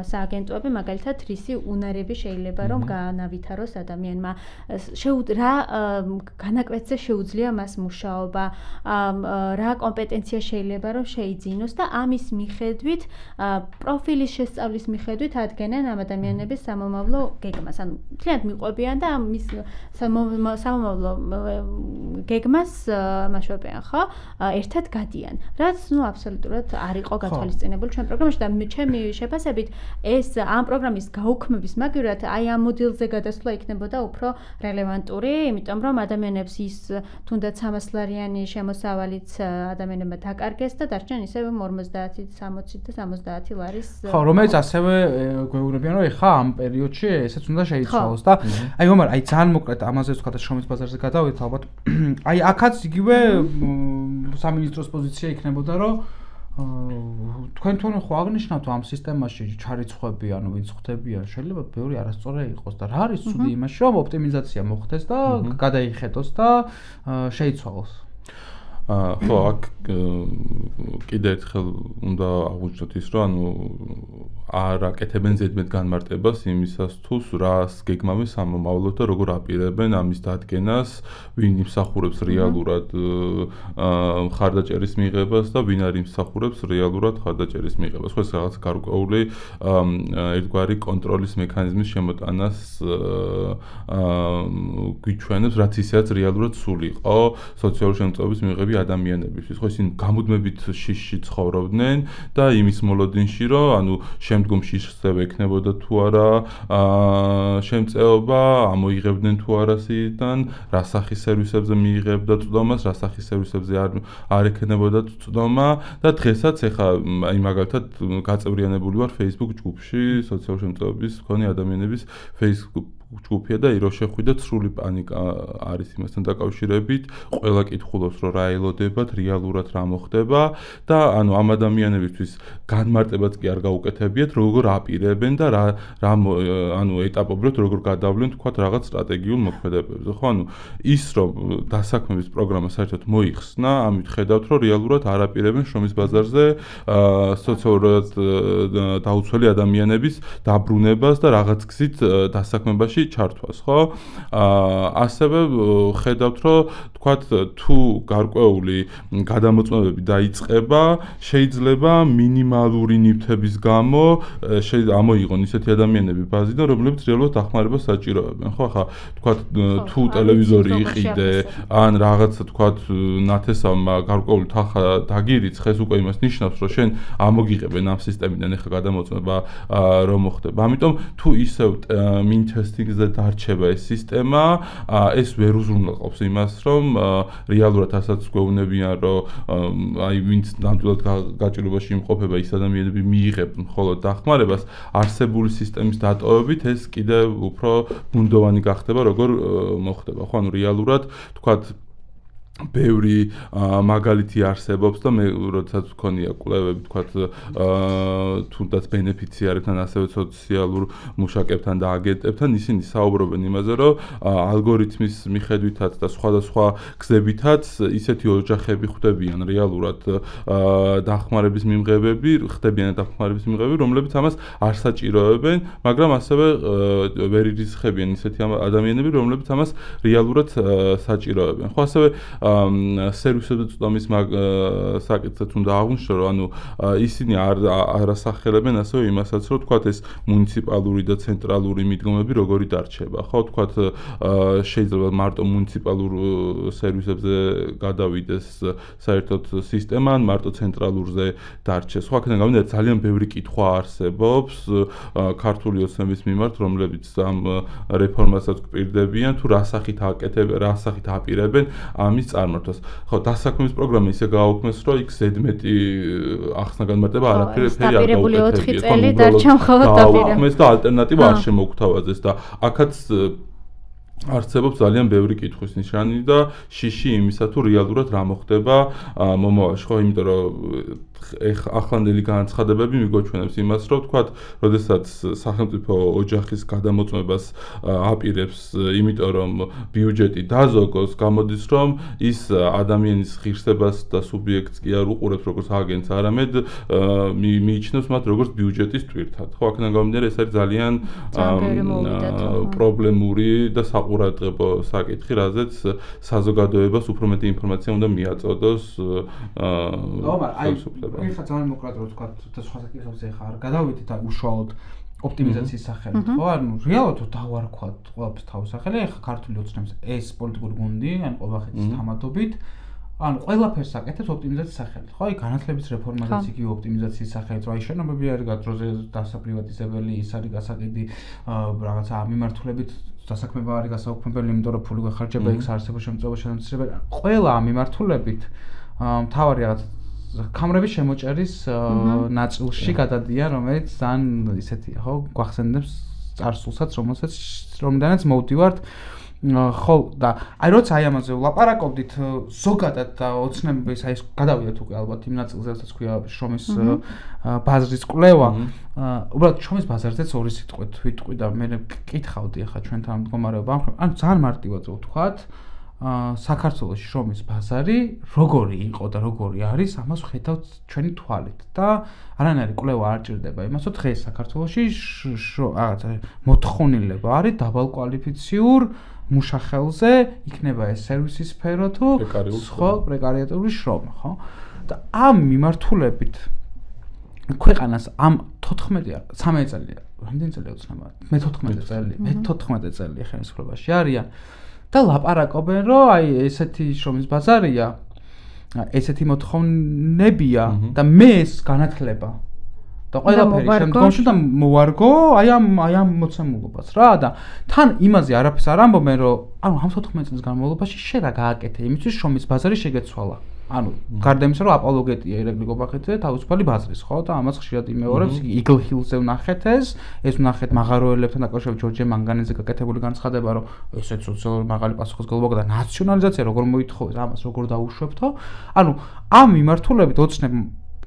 სააგენტოები მაგალითად რისი უნარები შეიძლება რომ განავითაროს ადამიანმა რა განაკვეთზე შეუძლია მას მუშაობა, რა კომპეტენცია შეიძლება რომ შეიძინოს და ამის მიხედვით პროფილის შესწავლის მიხედვით ადგენენ ამ ადამიანების სამომავლო გეგმას. ანუ მთლიანად მიყვებიან და ამის სამომავლო გეგმას მასშტაბიან, ხო? ერთად გადიან. რაც ნუ აბსოლუტურად არ იყო გათვალისწინებული ჩვენ პროგრამაში და ჩემი შეფასებით ეს ამ პროგრამის გაუქმების მაგივრად აი ამ მოდელზე გადასვლა იქნებოდა უფრო რელევანტური, იმიტომ რომ ადამიანებს ის თუნდაც 300 ლარიანი შემოსავალიც ადამიანებმა დაკარგეს და დარჩენ ისევ 50, 60 და 70 ლარის. ხო, რომელიც ასევე გვეუბნებიან, რომ ეხა ამ პერიოდში ესეც უნდა შეიცვალოს და აი მომარ აი ძალიან მოკლედ ამაზე ვთქვა და შრომის ბაზარზე გადავიდეთ ალბათ აი აქაც იგივე სამინისტროს პოზიცია იქნებოდა რომ თქვენ ხო აღნიშნავთ ამ სისტემაში ჩარიცხვები ანუ ვინც ხვდებიან შეიძლება ბევრი არასწორი იყოს და რა არის ცუდი იმაში რომ ოპტიმიზაცია მოხდეს და გადაიხედოს და შეიცვალოს ხო აქ კიდე ერთხელ უნდა აღვნიშნოთ ის რომ ანუ არ აკეთებენ ზედმეტ განმარტებას იმისას თუ რას გეგმავენ სამომავლოდ და როგორ აპირებენ ამის დადგენას ვინ იმსახურებს რეალურად მხარდაჭერის მიღებას და ვინ არ იმსახურებს რეალურად მხარდაჭერის მიღებას ხო ეს რაღაც გარკვეული ერთგვარი კონტროლის მექანიზმის შემოტანას გვიჩვენებს რაც ისედაც რეალურად სულიყო სოციალური შემწეობის მიღები ადამიანებისთვის ხო ისინი გამუდმებით შიში ცხოვრობდნენ და იმის მოლოდინში რომ ანუ შემდგომში ისწრება ექნებოდა თუ არა შემწეობა, ამოიღებდნენ თუ არა სიიდან, რა სახის სერვისებზე მიიღებდა წვდომას, რა სახის სერვისებზე არ ექნებოდა წვდომა და დღესაც ეხა აი მაგალითად გაწევრიანებული ვარ Facebook ჯგუფში, სოციალური შემწეობის მქონე ადამიანების Facebook ჯგუფია და რო შეხვიდეთ სრული პანიკა არის იმასთან დაკავშირებით, ყველა კითხულობს რომ რა ელოდებათ, რეალურად რა მოხდება და ანუ ამ ადამიანებისთვის განმარტებაც კი არ გაუკეთებიათ, როგორ აპირებენ და რა ანუ ეტაპობრივად როგორ გადავლენ თქვათ რაღაც სტრატეგიულ მოქმედებებზე. ხო, ანუ ის რომ დასაქმების პროგრამა საერთოდ მოიხსნა, ამით ხედავთ რომ რეალურად არ აპირებენ შრომის ბაზარზე სოციალურად დაუცველი ადამიანების დაბრუნებას და რაღაც გზით დასაქმებაში ჩართვას, ხო? ასევე ხედავთ, რომ თქვათ თუ გარკვეული გადამოწმებები დაიწყება, შეიძლება მინიმალური ნივთების გამო ამოიღონ ისეთი ადამიანები ბაზიდან, რომლებიც რეალურად დახმარებას საჭიროებენ, ხო? ახლა თქვათ თუ ტელევიზორი იყიდე, ან რაღაცა თქვათ ნათესავმა გარკვეული თანხა დაგირიცხეს, უკვე იმას ნიშნავს, რომ შენ ამოგიღებენ ამ სისტემიდან ახლა გადამოწმება რომ მოხდება. ამიტომ თუ ისევ მინტესტინგზე დარჩება ეს სისტემა, ეს ვერ უზრუნველყოფს იმას, რომ რეალურად ასაც გვეუბნებიან, რომ აი ვინც ნამდვილად გაჭირვებაში იმყოფება, ის ადამიანები მიიღებენ მხოლოდ დახმარებას, არსებული სისტემის დატოვებით ეს კიდევ უფრო ბუნდოვანი გახდება, როგორ მოხდება. ხო, ანუ რეალურად თქვათ ბევრი მაგალითი არსებობს და მე როდესაც ვქონია კვლევები თქვათ თუნდაც ბენეფიციარებთან, ასევე სოციალურ მუშაკებთან და აგენტებთან, ისინი საუბრობენ იმაზე, რომ ალგორითმის მიხედვითაც და სხვადასხვა გზებითაც ისეთი ოჯახები ხდებიან რეალურად დახმარების მიმღებები, რომლებიც ამას არ საჭიროებენ, მაგრამ ასევე ვერ ირიცხებიან ისეთი ადამიანები, რომლებიც ამას რეალურად საჭიროებენ. ხო, ასევე სერვისებზე წვდომის საკითხიც უნდა აღვნიშნო, რომ ანუ ისინი არ ასახელებენ ასევე იმასაც, რომ თქვათ ეს მუნიციპალური და ცენტრალური მიდგომები როგორი დარჩება. ხო, თქვათ შეიძლება მარტო მუნიციპალურ სერვისებზე გადავიდეს საერთოდ სისტემა, ან მარტო ცენტრალურზე დარჩეს. ხო, აქედან გამომდინარე ძალიან ბევრი კითხვა არსებობს ქართული ოცნების მიმართ, რომლებიც ამ რეფორმასაც გვპირდებიან, თუ რა სახით აპირებენ ამის წარმართვას. ხო, დასაქმების პროგრამა ისე გააუქმეს, რომ იქ ზედმეტი ახსნა განმარტება არაფერი არ გაუკეთებიათ. 4 წელი დარჩა მხოლოდ დააუქმეს და ალტერნატივა არ შემოგთავაზეს და აქაც არსებობს ძალიან ბევრი კითხვის ნიშანი და შიში იმისა, თუ რეალურად რა მოხდება მომავალში. ხო, იმიტომ რომ ახლანდელი განცხადებები მიგოჩვენებს იმას, რომ თქვათ, როდესაც სახელმწიფო ოჯახის გადამოწმებას აპირებს, იმიტომ რომ ბიუჯეტი დაზოგოს, გამოდის, რომ ის ადამიანის ღირსებას და სუბიექტს კი არ უყურებს როგორც აგენტს, არამედ მიიჩნევს მათ როგორც ბიუჯეტის ტვირთად. ხო, აქედან გამომდინარე, ეს არის ძალიან პრობლემური და საყურადღებო საკითხი, რაზეც საზოგადოებას უფრო მეტი ინფორმაცია უნდა მიაწოდოს. ეხლა ძალიან მოკლედ რო თქვა და სხვა საკითხებზე ხარ გადავიდეთ უშუალოდ ოპტიმიზაციის სახელით, ხო? ანუ რეალურად თუ დავარქვათ ყველაფერს თავისახელი, ეხლა ქართული ოცნების ეს პოლიტიკური გუნდი, ან ყოვახეთის თამადობით, ანუ ყველაფერს აკეთებს ოპტიმიზაციის სახელით, ხო? აი განათლების რეფორმაზეც იგი ოპტიმიზაციის სახელით, აი შენობები არის გადროზე დასაპრივატიზებელი, ის არის გასაყიდი რაღაცა მიმართულებით დასაქმება არის გასაუქმებელი, იმიტომ რომ ფული გვეხარჯება იქ საარსებო შემწეობა შემცირება. ყველა ამ მიმართულებით მთავარი რაღაცა კამერების შემოჭერის ნაწილში გადადიან, რომელიც ძალიან ისეთია, ხო, გვახსენებს წარსულსაც, რომელთაც მოვდივართ. ხო, და აი როცა აი ამაზე ვლაპარაკობდით, ზოგადად და ოცნების აი გადავიდეთ უკვე ალბათ იმ ნაწილზე, რასაც ქვია შრომის ბაზრის კვლევა. უბრალოდ შრომის ბაზარზეც ორი სიტყვით ვიტყვი და მე კითხავდი ახლა ჩვენთან მდგომარეობა. ანუ ძალიან მარტივად ვთქვათ, საქართველოში შრომის ბაზარი როგორი იყო და როგორი არის, ამას ვხედავთ ჩვენი თვალით და არანაირი კვლევა არ ჭირდება იმას, რომ დღეს საქართველოში რაღაცა მოთხოვნილება არის დაბალკვალიფიციურ მუშახელზე, იქნება ეს სერვისის სფერო თუ სხვა პრეკარიატული შრომა, ხო? და ამ მიმართულებით ქვეყანას ამ 13 წელია, რამდენი წელია უცნაურად? მე 14 წელია ხელისუფლებაში არიან. და ლაპარაკობენ, რომ აი ესეთი შრომის ბაზარია, ესეთი მოთხოვნებია და მე ეს განათლება და ყველაფერი შემდგომში და მოვარგო აი ამ მოცემულობას რა და თან იმაზე არაფერს არ ამბობენ რომ ანუ ამ 14 წლის განმავლობაში შენ რა გააკეთე იმისთვის შრომის ბაზარი შეგეცვალა ანუ გარდა იმისა რომ აპოლოგეტია ირაკლი გობახეთზე თავისუფალი ბაზრის ხო და ამას ხშირად იმეორებს იგლ ჰილზე ვნახეთ ეს ვნახეთ მაღაროელებთან დაკავშირებით ჯორჯე მანგანეზე გაკეთებული განცხადება რომ ესეც სოციალური მაღალი პასუხისმგებლობა და ნაციონალიზაცია როგორ მოითხოვეს ამას როგორ დაუშვებთო ანუ ამ მიმართულებით ოცნებ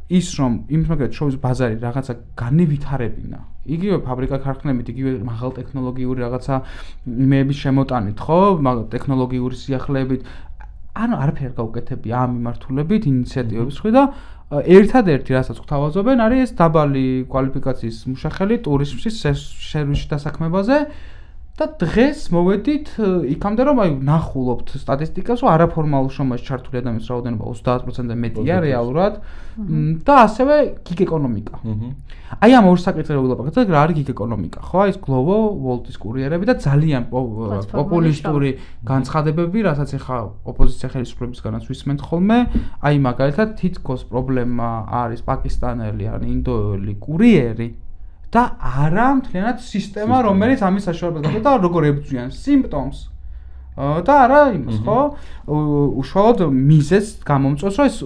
ის რომ იმთმაგრად შოუს ბაზარი რაღაცა განევითარებინა იგივე ფაბრიკა ქარხნებით იგივე მაღალ ტექნოლოგიური რაღაცა იმეების შემოტანით ხო ტექნოლოგიური სიახლეებით ანუ არაფერი გაუკეთებია ამ მიმართულებით ინიციატივების ხვი და ერთადერთი რასაც გვთავაზობენ არის ეს დაბალი კვალიფიკაციის მუშახელი ტურიზმის სერვისში დასაქმებაზე და დღეს მოვედით იქამდე რომ აი ნახულობთ სტატისტიკას რომ არაფორმალურ შრომაში ჩართული ადამიანის რაოდენობა 30%-ზე მეტია რეალურად და ასევე გიგ ეკონომიკა. აი ამ ორ საკითხზე ვილაპარაკეთ რა არის გიგ ეკონომიკა ხო აი ეს Glovo, Wolt-ის კურიერები და ძალიან პოპულისტური განცხადებები რასაც ახლა ოპოზიცია ხელისუფლებისგანაც ვისმენთ ხოლმე აი მაგალითად თითქოს პრობლემა არის პაკისტანელი ან ინდოელი კურიერი და არა მთლიანად სისტემა რომელიც ამის საშუალებას გაქვს და როგორ ებრძვიან სიმპტომს და არა იმას ხო უშუალოდ მიზეზს გამომწვევს რომ ეს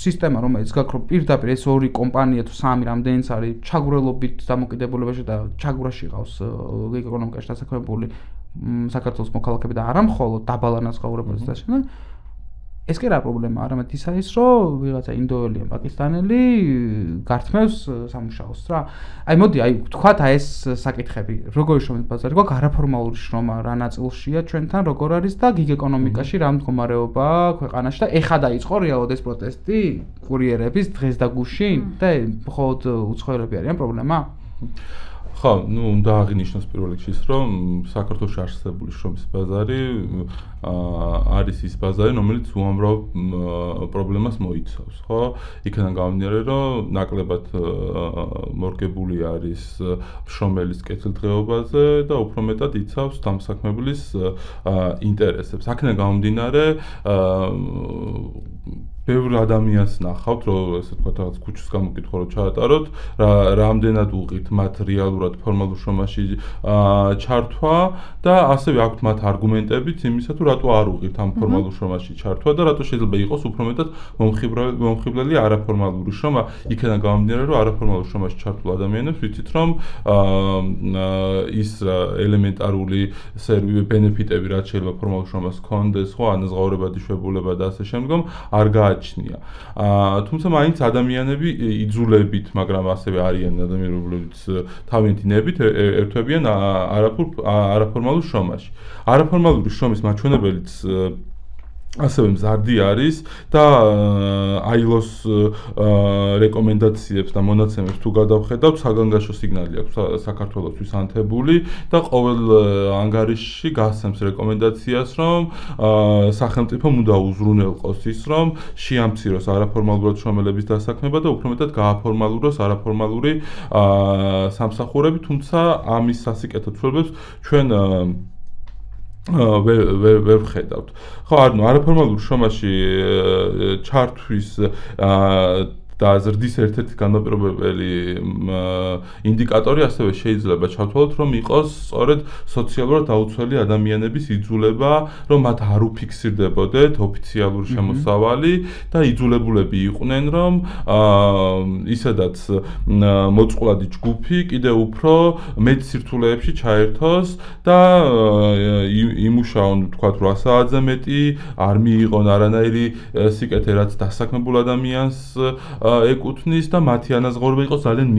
სისტემა რომელიც გაქვს რომ პირდაპირ ეს ორი კომპანია თუ სამი რამდენიც არის ჩაგვრელობით დამოკიდებულებაში და ჩაგვრაში ყავს ეკონომიკაში დასაქმებული საქართველოს მოქალაქეები და არა მხოლოდ დაბალანაზღაურებაზე და შემდეგ ეს კი რა პრობლემა არამედ ისა ის რომ ვიღაცა ინდოელი ან პაკისტანელი გართმევს სამუშაოს რა აი მოდი აი ვთქვათ აი ეს საკითხები როგორი შრომის ბაზარი გვაქვს არაფორმალური შრომა რა ნაწილშია ჩვენთან როგორ არის და გიგ ეკონომიკაში რა მდგომარეობაა ქვეყანაში და ეხა დაიწყო რეალურად ეს პროტესტი კურიერების დღეს და გუშინ და მხოლოდ უცხოელები არიან პრობლემა ხო, ну, უნდა აღინიშნოს პირველ რიგში ის, რომ საქართველოში არსებული შრომის ბაზარი არის ის ბაზარი, რომელიც უამრავ პრობლემას მოიცავს, ხო? იქიდან გამომდინარე, რომ ნაკლებად მორგებული არის შრომელის კეთილდღეობაზე და უფრო მეტად იცავს დამსაქმებლის ინტერესებს. აქედან გამომდინარე, ბევრ ადამიანს ნახავთ, რომ ესე ვთქვათ, რაღაც ქუჩის გამოკითხვა რო ჩაატაროთ, რამდენად უღირთ მათ რეალურად ფორმალურ შრომაში ჩართვა და ასევე აქვთ მათ არგუმენტებიც იმისა, თუ რატო არ უღირთ ამ ფორმალურ შრომაში ჩართვა და რატო შეიძლება იყოს უფრო მეტად მომხიბლელი არაფორმალური შრომა. იქიდან გამომდინარე, რომ არაფორმალურ შრომაში ჩართულ ადამიანებს ვიცით, რომ ის ელემენტარული ბენეფიტები, რაც შეიძლება ფორმალურ შრომას ჰქონდეს, ხო, ანაზღაურებადი შვებულება და ასე შემდგომ, არ გააჩნია. თუმცა მაინც ადამიანები იძულებით, მაგრამ ასევე არიან ადამიანები, რომლებიც თავიანთი ნებით ერთვებიან არაფორმალურ შრომაში. არაფორმალური შრომის მაჩვენებელიც ასევე მზარდი არის და ILO-ს რეკომენდაციებს და მონაცემებს თუ გადავხედავთ, საგანგაშო სიგნალი აქვს საქართველოსთვის ანთებული და ყოველ ანგარიშში გასცემს რეკომენდაციას, რომ სახელმწიფომ უნდა უზრუნველყოს ის, რომ შეამციროს არაფორმალურად შრომელების დასაქმება და უფრო მეტად გააფორმალუროს არაფორმალური სამსახურები, თუმცა ამის სასიკეთო ცვლილებებს ჩვენ ვერ ვხედავთ. ხო, ანუ არაფორმალურ შრომაში ჩართვის და ზრდის ერთ-ერთი განმაპირობებელი ინდიკატორი ასევე შეიძლება ჩავთვალოთ, რომ იყოს სწორედ სოციალურად დაუცველი ადამიანების იძულება, რომ მათ არ უფიქსირდებოდეთ ოფიციალური შემოსავალი და იძულებულები იყვნენ, რომ ისედაც მოწყვლადი ჯგუფი კიდევ უფრო მეტ სირთულეებში ჩაერთოს და იმუშაონ, ვთქვათ, 8 საათზე მეტი, არ მიიღონ არანაირი სიკეთე, რაც დასაქმებულ ადამიანს ეკუთვნის და მათი ანაზღაურება იყოს ძალიან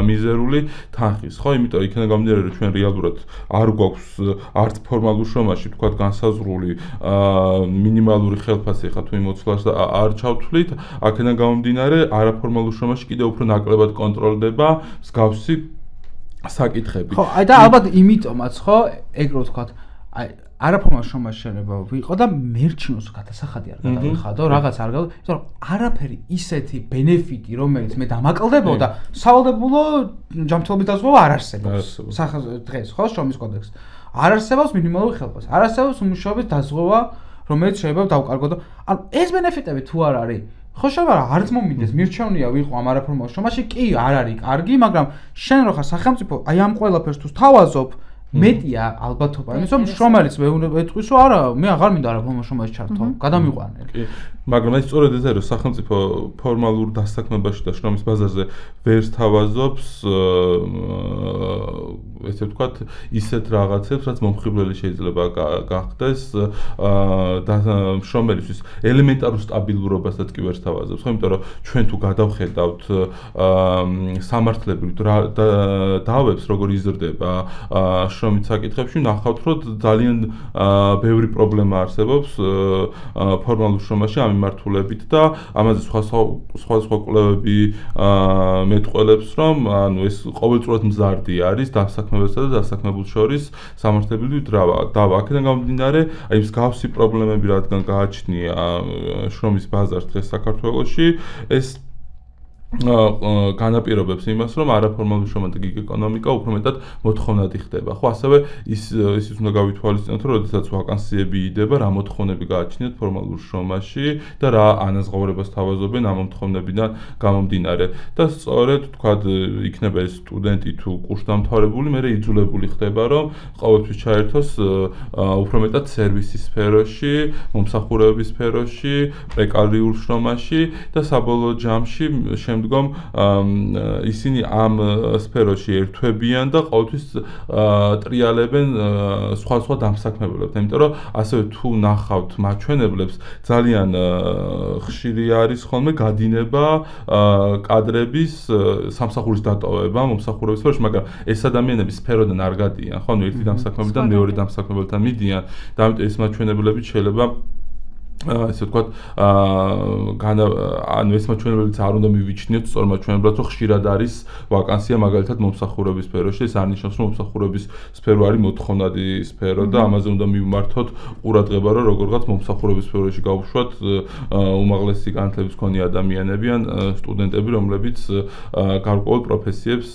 მიზერული თანხის. ხო, იმიტომ იქიდან გამომდინარე, რომ ჩვენ რეალურად არ გვაქვს არც ფორმალურ შრომაში, ვთქვათ, განსაზღვრული მინიმალური ხელფასი, ხა თუ იმ მოცვლას არ ჩავთვლით, აქედან გამომდინარე, არაფორმალურ შრომაში კიდევ უფრო ნაკლებად კონტროლდება მსგავსი საკითხები. ხო, აი და ალბათ იმიტომაც, ხო, ეგ რო ვთქვათ, აი არაფორმალურ შრომაში შეიძლება ვიყო და მერჩინოს გადასახადი არ გადავიხადო, რაღაც არ გადავ, იმიტომ რომ არაფერი ისეთი ბენეფიტი, რომელიც მე დამაკლდებოდა, სავალდებულო ჯანმრთელობის დაზღვევა არ არსებობს. დღეს ხო, შრომის კოდექსში. არ არსებობს მინიმალური ხელფასი, არ არსებობს უმუშაობის დაზღვევა, რომელიც შეიძლება დავკარგო და ანუ ეს ბენეფიტები თუ არ არის ხო შეიძლება არც მომიდეს მირჩევნია ვიყო ამ არაფორმალურ შრომაში კი არ არის კარგი მაგრამ შენ რო ხარ სახელმწიფო აი ამ ყველაფერს თუ თავაზობ მეტია ალბათობა იმის რომ შრომელის ვეთქვის რომ არა მე აღარ მინდა არაფორმალურ შრომაში ჩართო გადამიყვანე კი მაგრამ ეს სწორედ ეს არის სახელმწიფო ფორმალურ დასაქმებაში და შრომის ბაზარზე ვერ თავაზობს ესე ვთქვათ ისეთ რაღაცებს რაც მომხიბვლელი შეიძლება გახდეს და შრომელისთვის ელემენტარულ სტაბილურობასაც კი ვერ თავაზობს ხო იმიტომ რომ ჩვენ თუ გადავხედავთ სამართლებრივ დავებს როგორ იზრდება შრომის საკითხებში ნახავთ რომ ძალიან ბევრი პრობლემა არსებობს ფორმალურ შრომაში ამ მიმართულებით და ამაზე სხვა კვლევები მეტყველებს რომ ანუ ეს ყოველწლიურად მზარდი არის დასაქმებელსა და დასაქმებულ შორის სამართლებრივი დავა აქედან გამომდინარე აი მსგავსი პრობლემები რადგან გააჩნია შრომის ბაზარს დღეს საქართველოში ეს განაპირობებს იმას, რომ არაფორმალური შრომა და გიგ ეკონომიკა უფრო მეტად მოთხოვნადი ხდება. ხო, ასევე ისიც უნდა გავითვალისწინოთ, რომ როდესაც ვაკანსიები იდება, რა მოთხოვნები გააჩნიათ ფორმალურ შრომაში და რა ანაზღაურებას თავაზობენ ამ მოთხოვნებიდან გამომდინარე. და სწორედ თქვა იქნება ეს სტუდენტი თუ კურსდამთავრებული, მე იძულებული ხდება, რომ ყოველთვის ჩაერთოს უფრო მეტად სერვისის სფეროში, მომსახურებების სფეროში, პრეკარიულ შრომაში და საბოლოო ჯამში შემდგომ ისინი ამ სფეროში ერთვებიან და ყოველთვის ტრიალებენ სხვა დამსაქმებელებს. იმიტომ რომ ასევე თუ ნახავთ მაჩვენებლებს ძალიან ხშირი არის ხოლმე გადინება კადრების სამსახურის დატოვება მომსახურების სფეროში, მაგრამ ეს ადამიანები სფეროდან არ გადიან, ხო, ერთი დამსაქმებელიდან მეორე დამსაქმებელთან მიდიან და ამიტომ ეს მაჩვენებლები შეიძლება ესე ვთქვათ, ანუ ეს მაჩვენებლებიც არ უნდა მივიჩნიოთ სწორ მაჩვენებლად, რომ ხშირად არის ვაკანსია მაგალითად მომსახურების სფეროში, ეს არ ნიშნავს, რომ მომსახურების სფერო არის მოთხოვნადი სფერო და ამაზე უნდა მივმართოთ ყურადღება, რომ როგორღაც მომსახურების სფეროში გავუშვათ უმაღლესი განათლების მქონე ადამიანები ან სტუდენტები, რომლებიც გარკვეულ პროფესიებს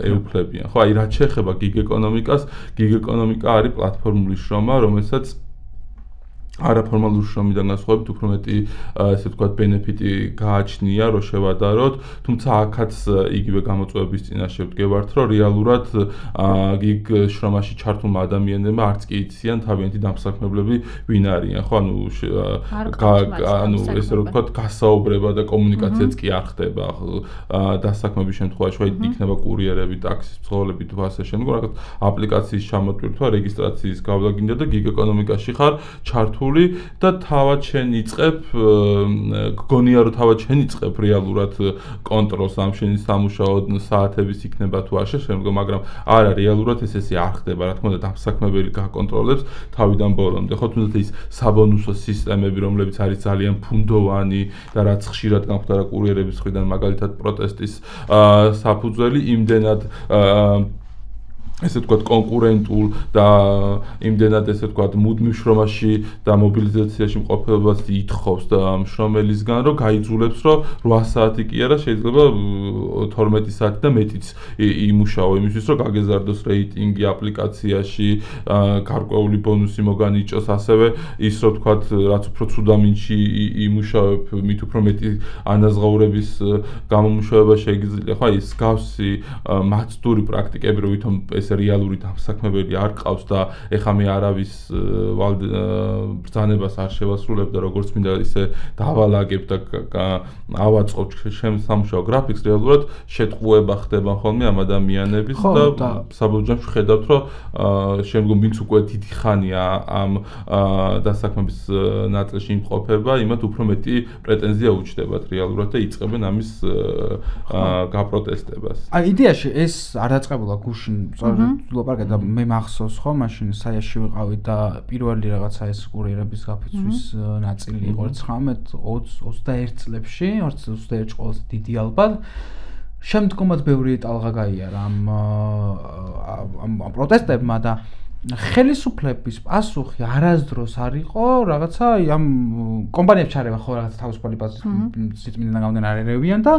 ეუფლებიან. ხო, აი რაც შეეხება გიგ ეკონომიკას, გიგ ეკონომიკა არის პლატფორმული შრომა, რომელსაც არაფორმალურ შრომიდან განსხვავებით უფრო მეტი ესე ვთქვათ ბენეფიტი გააჩნია რომ შევადაროთ, თუმცა აქაც იგივე გამოწვევების წინაშე ვდგევართ, რომ რეალურად გიგ შრომაში ჩართულმა ადამიანებმა არც კი იციან თავიანთი დამსაქმებლები ვინ არიან, ხო, ანუ ესე რომ ვთქვათ გასაუბრება და კომუნიკაციაც კი არ ხდება დასაქმების შემთხვევაში, ხო, იქნება კურიერები, ტაქსის მცხოვრები თუ ასე შემდეგ, რაღაც აპლიკაციის ჩამოტვირთვა, რეგისტრაციის გავლა გინდა და გიგ ეკონომიკაში ხარ ჩართული და თავად შენ იწყებ, გგონია რომ თავად შენ იწყებ რეალურად კონტროლს ამ შენი სამუშაო საათების იქნება თუ ასე შემდეგ, მაგრამ არა რეალურად ესე არ ხდება, რა თქმა უნდა დამსაქმებელი გაკონტროლებს თავიდან ბოლომდე, ხო, თუნდაც ის საბონუსო სისტემები, რომლებიც არის ძალიან ფუნდოვანი და რაც ხშირად გამხდარა კურიერების მხრიდან, მაგალითად პროტესტის საფუძველი, იმდენად ესე ვთქვათ კონკურენტულ და იმდენად ესე ვთქვათ მუდმივ შრომაში და მობილიზაციაში მყოფობას ითხოვს და მშრომელისგან, რომ გაიძულებს, რომ 8 საათი კი არა, შეიძლება 12 საათი და მეტიც იმუშაო იმისთვის, რომ გაგეზარდოს რეიტინგი აპლიკაციაში, გარკვეული ბონუსი მოგანიჭოს, ასევე ის რომ ვთქვათ, რაც უფრო ცუდამინში იმუშავებ, მით უფრო მეტი ანაზღაურების გამომუშავება შეგიძლია, ხო, ის გავსი მაცდური პრაქტიკები, რომ ვითომ ეს რეალური დამსაქმებელი არ ყავს და ეხა მე არავის ბრძანებას არ შევასრულებ და როგორც მინდა ისე დავალაგებ და ავაწყობ შემსამუშაო გრაფიკს, რეალურად შეტყუება ხდება ხოლმე ამ ადამიანების და საბოლოო ჯამში ხედავთ, რომ შემდგომ ვინც უკვე დიდი ხანია ამ დასაქმების ნაწილში იმყოფება, იმათ უფრო მეტი პრეტენზია უჩნდებათ რეალურად და იწყებენ ამის გაპროტესტებას. აი იდეაში ეს არ დაწყებულა გუშინ ლაპარაკეთ და მე მახსოვს ხო მაშინ საიაში ვიყავი და პირველი რაღაცა ეს კურიერების გაფიცვის ნაწილი იყო 19-21 წლებში 21 წელს დიდი ალბათ შემდგომაც ბევრი ტალღა გაიარა ამ პროტესტებმა და ხელისუფლების პასუხი არასდროს არ იყო რაღაცა ამ კომპანიებს ჩარევა ხო რაღაცა თავისუფალი სიწმინდიდან გამომდინარე არევიან და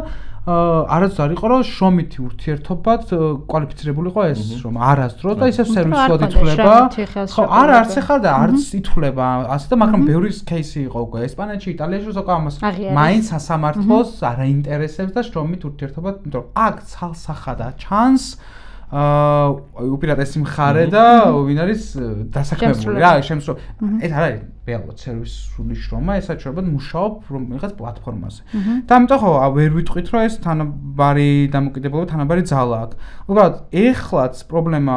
არასდროს არ იყო რომ შრომითი ურთიერთობად კვალიფიცირებული იყო ეს რომ არასდროს და ისევ სერვისულად ითვლება ხო არც ახლა და არც ითვლება ასე და მაგრამ ბევრი кейსი იყო უკვე ესპანეთში იტალიაში ზოგ ამას მაინც სასამართლოს არ აინტერესებს და შრომით ურთიერთობად იმიტომ რომ აქ ცალსახადად ჩანს უპირატესი მხარე და ვინ არის დასაქმებული რა შემსრულებელი ეს არ არის რეალურად სერვისული შრომა ეს საჭიროებად მუშაობ რომელიღაც პლატფორმაზე და ამიტომ ხო ვერ ვიტყვით რომ ეს თანაბარი დამოკიდებულება თანაბარი ძალა აქვს უბრალოდ ეხლაც პრობლემა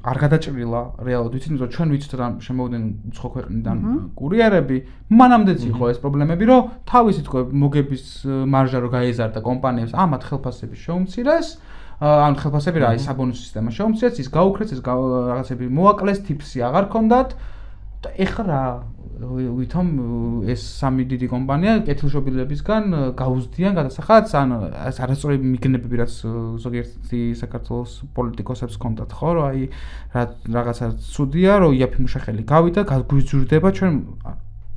არ გადაჭრილა რეალურად ვიცით რომ ჩვენ ვიცით რომ შემოვიდნენ უცხო ქვეყნიდან კურიერები მანამდეც იყო ეს პრობლემები რომ თავისი თქო მოგების მარჟა რო გაეზარდა კომპანიებს ამათ ხელფასები შეუმცირეს ან ხელფასები რა ის საბონუს სისტემა შეუმცირეს ის გაუქრეს ეს რაღაცები მოაკლეს ტიპსი აღარ ქონდათ და ეხლა რა ვითომ ეს სამი დიდი კომპანია კეთილშობილებისგან გაუზდიან გადასახადს ან არასწორი მიგნებები რაც ზოგიერთი საქართველოს პოლიტიკოსებს ქონდათ ხო რომ აი რაღაცა ცუდია რომ იაფი მუშახელი გავიდა გვიძურდება ჩვენ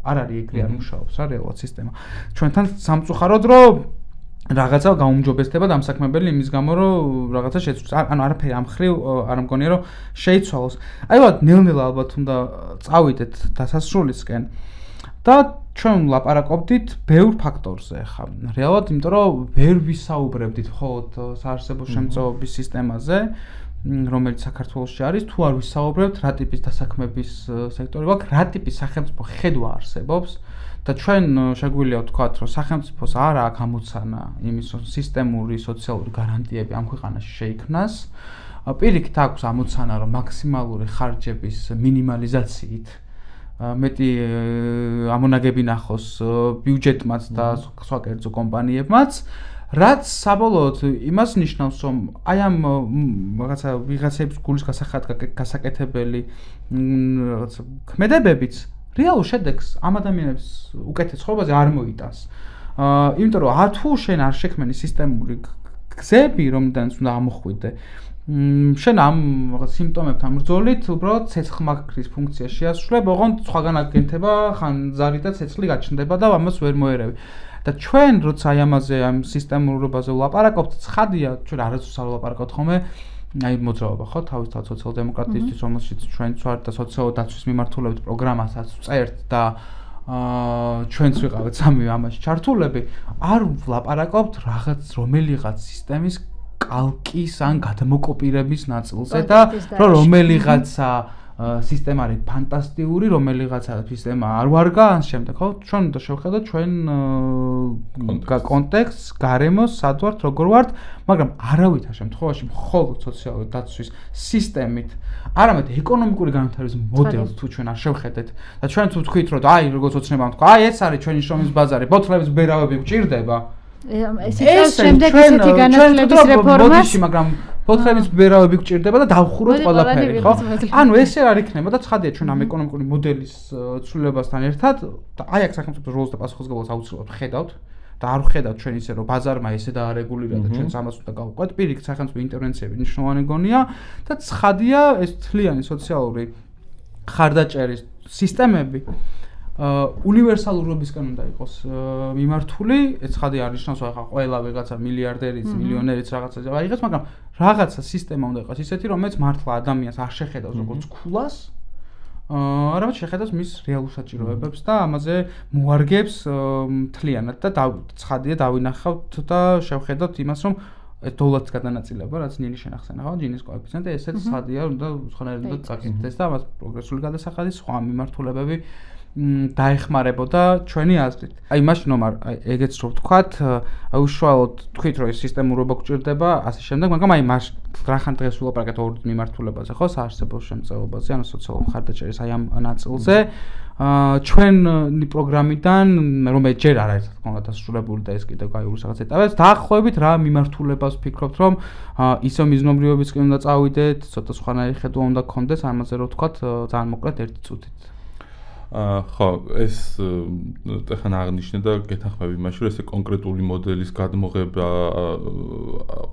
არ არის ეგრე არ მუშაობს რა რეალურად სისტემა ჩვენთან სამწუხაროდ რომ რაღაცა გაუმჯობესდება დამსაქმებელი იმის გამო რომ რაღაცა შეცვალოს ანუ არაფერი ამ ხრივ არ მგონია რომ შეიცვალოს აი ვთქვათ ნელ-ნელა ალბათ უნდა წავიდეთ დასასრულისკენ და ჩვენ ვლაპარაკობდით ბევრ ფაქტორზე ხა რეალურად იმიტომ რომ ვერ ვისაუბრებდით მხოლოდ საარსებო შემწეობის სისტემაზე რომელიც საქართველოში არის თუ არ ვისაუბრებთ რა ტიპის დასაქმების სექტორი გვაქვს რა ტიპის სახელმწიფო ხედვა არსებობს და ჩვენ შეგვიძლია ვთქვათ რომ სახელმწიფოს არ აქვს ამოცანა იმის რომ სისტემური სოციალური გარანტიები ამ ქვეყანაში შეიქმნას პირიქით აქვს ამოცანა რომ მაქსიმალური ხარჯების მინიმალიზაციით მეტი ამონაგები ნახოს ბიუჯეტმაც და სხვა კერძო კომპანიებმაც რაც საბოლოოდ იმას ნიშნავს რომ აი ამ რაღაცა ვიღაცების გულის გასაკეთებელი რაღაცა ქმედებებიც რეალურ შედეგს ამ ადამიანებს უკეთეს ცხოვრებაზე არ მოიტანს. იმიტომ რომ თუ შენ არ შექმენი სისტემური გზები, რომლიდანაც უნდა ამოხვიდე, შენ ამ სიმპტომებთან ბრძოლით უბრალოდ ცეცხლმაგრის ფუნქცია შეასრულებ, ოღონდ სხვაგან აგენთება ხანძარი და ცეცხლი გაჩნდება და ამას ვერ მოერევი. და ჩვენ როცა აი ამაზე ამ სისტემურობაზე ვლაპარაკობთ, ცხადია, ჩვენ არასდროს არ ვლაპარაკობთ ხოლმე აი მოძრაობა ხო თავისთავად სოციალ-დემოკრატიისთვის რომელშიც ჩვენც ვართ და სოციალ-დაცვის მიმართულებით პროგრამასაც წერთ და ჩვენც ვიყავით სამი ამაში ჩართულები არ ვლაპარაკობთ რაღაც რომელიღაც სისტემის კალკის ან გადმოკოპირების ნაწილზე და რომელიღაცა სისტემა არის ფანტასტიკური, რომელიღაცა სისტემა არ ვარგა, ან შემდეგ, ხო? ჩვენ უნდა შევხედოთ ჩვენ კონტექსტს, გარემოს, სად ვართ, როგორ ვართ, მაგრამ არავითარ შემთხვევაში მხოლოდ სოციალური დაცვის სისტემით, არამედ ეკონომიკური განვითარების მოდელს თუ ჩვენ არ შევხედეთ და ჩვენ თუ თქვით, რომ აი, როგორც ოცნებამ თქვა, აი ეს არის ჩვენი შრომის ბაზარი, ბოთლების ბერავები გვჭირდება. ეს შემდეგ ისეთი განათლების რეფორმას, მაგრამ ბოთლების ბერავები გვჭირდება და დავხუროთ ყველაფერი, ხო? ანუ ესე არ იქნება და ცხადია ჩვენ ამ ეკონომიკური მოდელის ცვლილებასთან ერთად და აი აქ სახელმწიფო როლს და პასუხისმგებლობას აუცილებლად ხედავთ და არ ხედავთ ჩვენ ისე რომ ბაზარმა ესე დაარეგულირა და ჩვენც ამას უნდა გავყვეთ, პირიქით სახელმწიფო ინტერვენციები მნიშვნელოვანი გონია და ცხადია ეს თლიანი სოციალური ხარდაჭერის სისტემები უნივერსალურობისკენ უნდა იყოს მიმართული, ცხადია არ ნიშნავს ახლა ყველა ვიღაცა მილიარდერიც, მილიონერიც რაღაცაზე აიღებს, მაგრამ რაღაცა სისტემა უნდა იყოს ისეთი, რომელიც მართლა ადამიანს არ შეხედავს როგორც ქულას, არამედ შეხედავს მის რეალურ საჭიროებებს და ამაზე მოარგებს მთლიანად და ცხადია დავინახავთ და შევხედოთ იმას, რომ დოლარს გადანაწილება, რაც ნილი შენახსენა, ხო, ჯინის კოეფიციენტი, ესეც ცხადია, უნდა სხვანაირად უნდა წაკითხდეს და ამას პროგრესული გადასახადი სხვა მიმართულებები დაეხმარებოდა ჩვენი აზრით. აი მაშინ რომ ეგეც რო ვთქვათ, უშუალოდ თქვით რომ ეს სისტემურობა გვჭირდება, ასე შემდეგ, მაგრამ აი მას რახან დღეს ვილაპარაკეთ ორ მიმართულებაზე, ხო, საარსებო შემწეობაზე, ანუ სოციალური ხარდაჭერის აი ამ ნაწილზე. ჩვენი პროგრამიდან, რომელიც ჯერ არ არის თქმა უნდა დასრულებული და ეს კიდევ გაიურის რაღაც ეტაპებს, დაახლოებით რა მიმართულებას ვფიქრობთ, რომ ისო მიზნობრიობისკენ უნდა წავიდეთ, ცოტა სხვანაირი ხედვა უნდა გქონდეს, ამაზე რო ვთქვათ, ძალიან მოკლედ ერთი წუთით. ხო, ეს ეხლა აღნიშნე და გეთანხმები იმაში, რომ ესე კონკრეტული მოდელის გადმოღება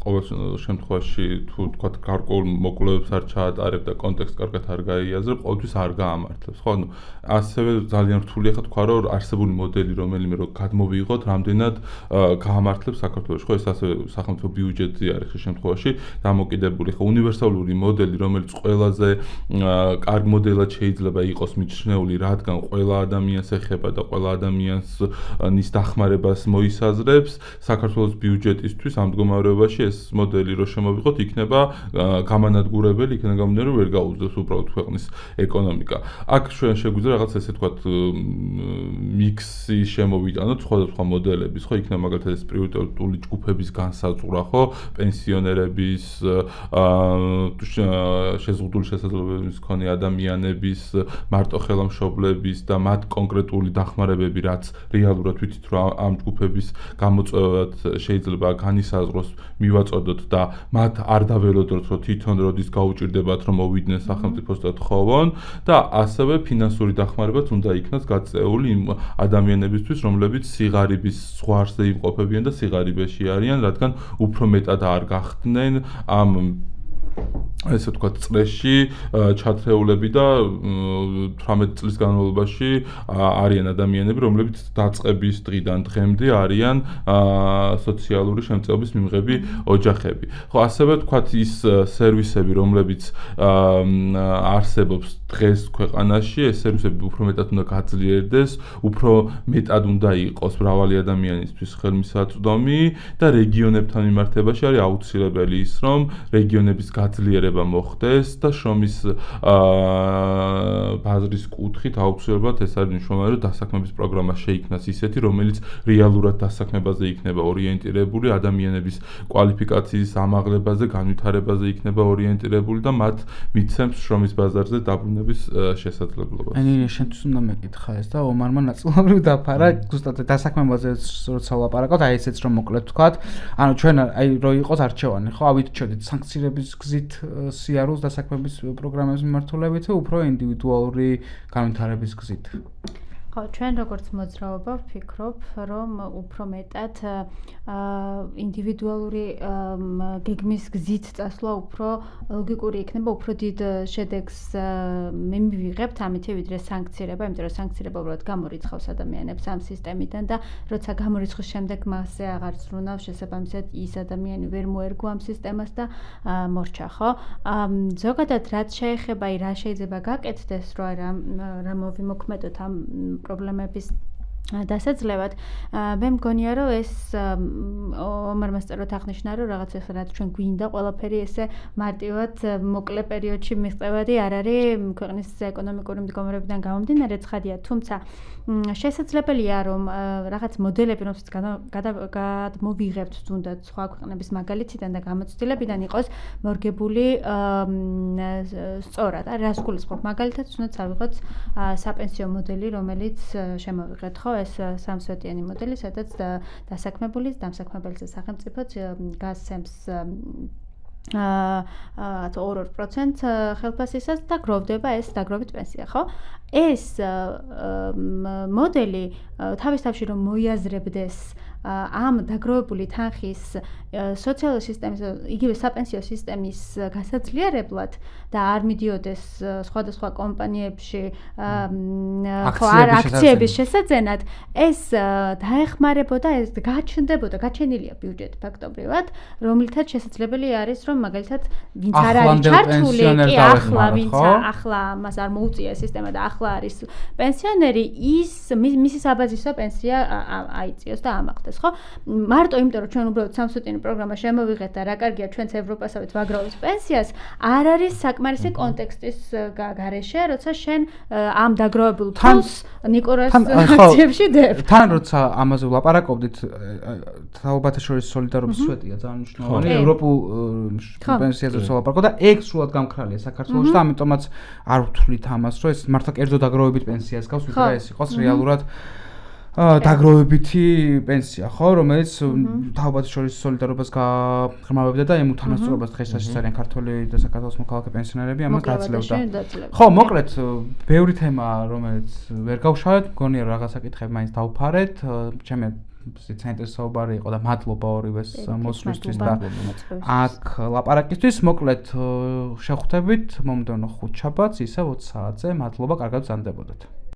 ყოველ შემთხვევაში თუ თქვათ გარკვეულ მოკვლევებს არ ჩაატარებ და კონტექსტ კარგად არ გაიაზრებ, ყოველთვის არ გაამართლებს. ხო, ანუ ასევე ძალიან რთულია ხა თქვა, რომ არსებული მოდელი რომელიმე რომ გადმოვიღოთ, რამდენად გაამართლებს საქართველოში. ხო, ეს ასევე სახელმწიფო ბიუჯეტი არის ხშირ შემთხვევაში დამოკიდებული. ხო, უნივერსალური მოდელი, რომელიც ყველაზე კარგ მოდელად შეიძლება იყოს მიჩნეული, რადგან ყველა ადამიანს ეხება და ყველა ადამიანს ნის დახმარებას მოისაზრებს, საქართველოს ბიუჯეტისთვის ამ მდგომარეობაში ეს მოდელი რო შემოვიღოთ, იქნება გამანადგურებელი, იქნება გამომდინარე, რომ ვერ გაუძლებს უბრალოდ ქვეყნის ეკონომიკა. აქ შეგვიძლია რაღაც ესე თქვათ მიქსი შემოვიტანოთ სხვადასხვა მოდელების, ხო, იქნება მაგალითად ეს პრიორიტეტული ჯგუფების განსაზღვრა, ხო, პენსიონერების, შეზღუდული შესაძლებლობების მქონე ადამიანების, მარტოხელამშობლების და მათ კონკრეტული დახმარებები, რაც რეალურად ვიცით, რომ ამ ჯგუფების გამოწვევად შეიძლება განისაზღვროს, მივაწოდოთ და მათ არ დაველოდოთ, რომ თვითონ როდის გაუჭირდებათ, რომ მოვიდნენ სახელმწიფოს და თხოვონ და ასევე ფინანსური დახმარებაც უნდა იქნას გაწეული იმ ადამიანებისთვის, რომლებიც სიღარიბის ზღვარზე იმყოფებიან და სიღარიბეში არიან, რადგან უფრო მეტად არ გახდნენ ამ ესე ვთქვათ წრეში ჩათრეულები და 18 წლის განმავლობაში არიან ადამიანები, რომლებიც დაწყების დღიდან დღემდე არიან სოციალური შემწეობის მიმღები ოჯახები. ხო, ასევე ვთქვათ ის სერვისები, რომლებიც არსებობს დღეს ქვეყანაში, ეს სერვისები უფრო მეტად უნდა გაძლიერდეს, უფრო მეტად უნდა იყოს მრავალი ადამიანისთვის ხელმისაწვდომი და რეგიონებთან მიმართებაში არის აუცილებელი ის, რომ რეგიონების გაძლიერება მოხდეს და შრომის ბაზრის კუთხით აუცილებლად ეს არის მნიშვნელოვანი, რომ დასაქმების პროგრამა შეიქმნას ისეთი, რომელიც რეალურად დასაქმებაზე იქნება ორიენტირებული, ადამიანების კვალიფიკაციის ამაღლებაზე, განვითარებაზე იქნება ორიენტირებული და მათ მიცემს შრომის ბაზარზე დაბრუნების შესაძლებლობას. აი, შენთვის უნდა მეკითხა ეს და ომარმა ნაწილობრივ დაფარა, ზუსტად დასაქმებაზე როცა ვლაპარაკობ, აი ესეც რომ მოკლედ ვთქვათ, ანუ ჩვენ აი რო იყოს არჩევანი, ხო, ავირჩიოდით სანქციების გზით სიარულს დასაქმების პროგრამების მიმართულებით, უფრო ინდივიდუალური განვითარების გზით. ხო, ჩვენ როგორც მოძრაობა ვფიქრობ, რომ უფრო მეტად ინდივიდუალური გეგმის გზით წასვლა უფრო ლოგიკური იქნება, უფრო დიდ შედეგს მივიღებთ ამით, ვიდრე სანქცირება, იმიტომ რომ სანქცირება უბრალოდ გამორიცხავს ადამიანებს ამ სისტემიდან და როცა გამორიცხვის შემდეგ მასზე აღარ ზრუნავს, შესაბამისად ის ადამიანი ვერ მოერგო ამ სისტემას და მორჩა, ხო? ზოგადად რაც შეეხება, რა შეიძლება გაკეთდეს, რომ რა მოვიმოქმედოთ ამ პრობლემების დასაძლევად, მე მგონია, რომ ეს ომარმა სწორად აღნიშნა, რომ რაღაცას რაც ჩვენ გვინდა, ყველაფერი ესე მარტივად მოკლე პერიოდში მიღწევადი არ არის ქვეყნის ეკონომიკური მდგომარეობიდან გამომდინარე, ცხადია, თუმცა შესაძლებელია, რომ რაღაც მოდელები, რომელსაც გადმოვიღებთ თუნდაც სხვა ქვეყნების მაგალითიდან და გამოცდილებიდან იყოს მორგებული სწორად. რას გულისხმობ? მაგალითად, თუნდაც ავიღოთ საპენსიო მოდელი, რომელიც შემოვიღეთ, ხო? ეს სამსვეტიანი მოდელი, სადაც დასაქმებულის დამსაქმებელზე სახელმწიფო გასცემს 2% ხელფასისას და გროვდება ეს დაგროვით პენსია, ხო? ეს მოდელი თავის თავში რომ მოიაზრებდეს ამ დაგროვებული თანხის სოციალური სისტემის, იგივე საპენსიო სისტემის გასაძლიერებლად და არ მიდიოდეს სხვადასხვა კომპანიებში აქციების შესაძენად, ეს დაეხმარებოდა, ეს გაჩენილია ბიუჯეტი ფაქტობრივად, რომლითაც შესაძლებელი არის, რომ მაგალითად ვინც არ არის ჩართული, კი ახლა ვინც ახლა მას არ მოუწია სისტემა და ახლა არის პენსიონერი, მისი საბაზისო პენსია აიწიოს და ამაღლდეს, ხო? მარტო იმიტომ, რომ ჩვენ უბრალოდ სამსვეტიანი პროგრამა შემოვიღეთ და რა კარგია ჩვენც ევროპასავით ვაგროვებთ პენსიას, არ არის საკმარისი კონტექსტის გარეშე, როცა შენ ამ დაგროვებულ ფულს ნიკორას აქციებში დებ. თან როცა ამაზე ვლაპარაკობდით, თაობათა შორის სოლიდარობის სვეტია ძალიან მნიშვნელოვანი ევროპულ პენსიაზე ვლაპარაკობ და ეგ სულად გამქრალია საქართველოში და ამიტომაც არ ვთვლით ამას, რომ ეს მართლა კერძო დაგროვებით პენსიას გავს, ვიდრე ეს იყოს რეალურად დაგროვებითი პენსია, ხო, რომელიც თავად შორის სოლიდარობას გაღრმავებდა და იმ უთანასწორობას დღესაც ძალიან ქართველი და საქართველოს მოქალაქე პენსიონერები ამას გაძლევდა. ხო, მოკლედ, ბევრი თემაა, რომელიც ვერ გავშალეთ, მგონია რომ რაღაც საკითხები მაინც დავფარეთ, ჩემი საინტერესოებარი იყო და მადლობა ორივეს მოსვლისთვის და აქ ლაპარაკისთვის. მოკლედ, შევხვდებით მომდევნო ხუთშაბათს, ისე 20 საათზე. მადლობა, კარგად ვზარდებოდეთ.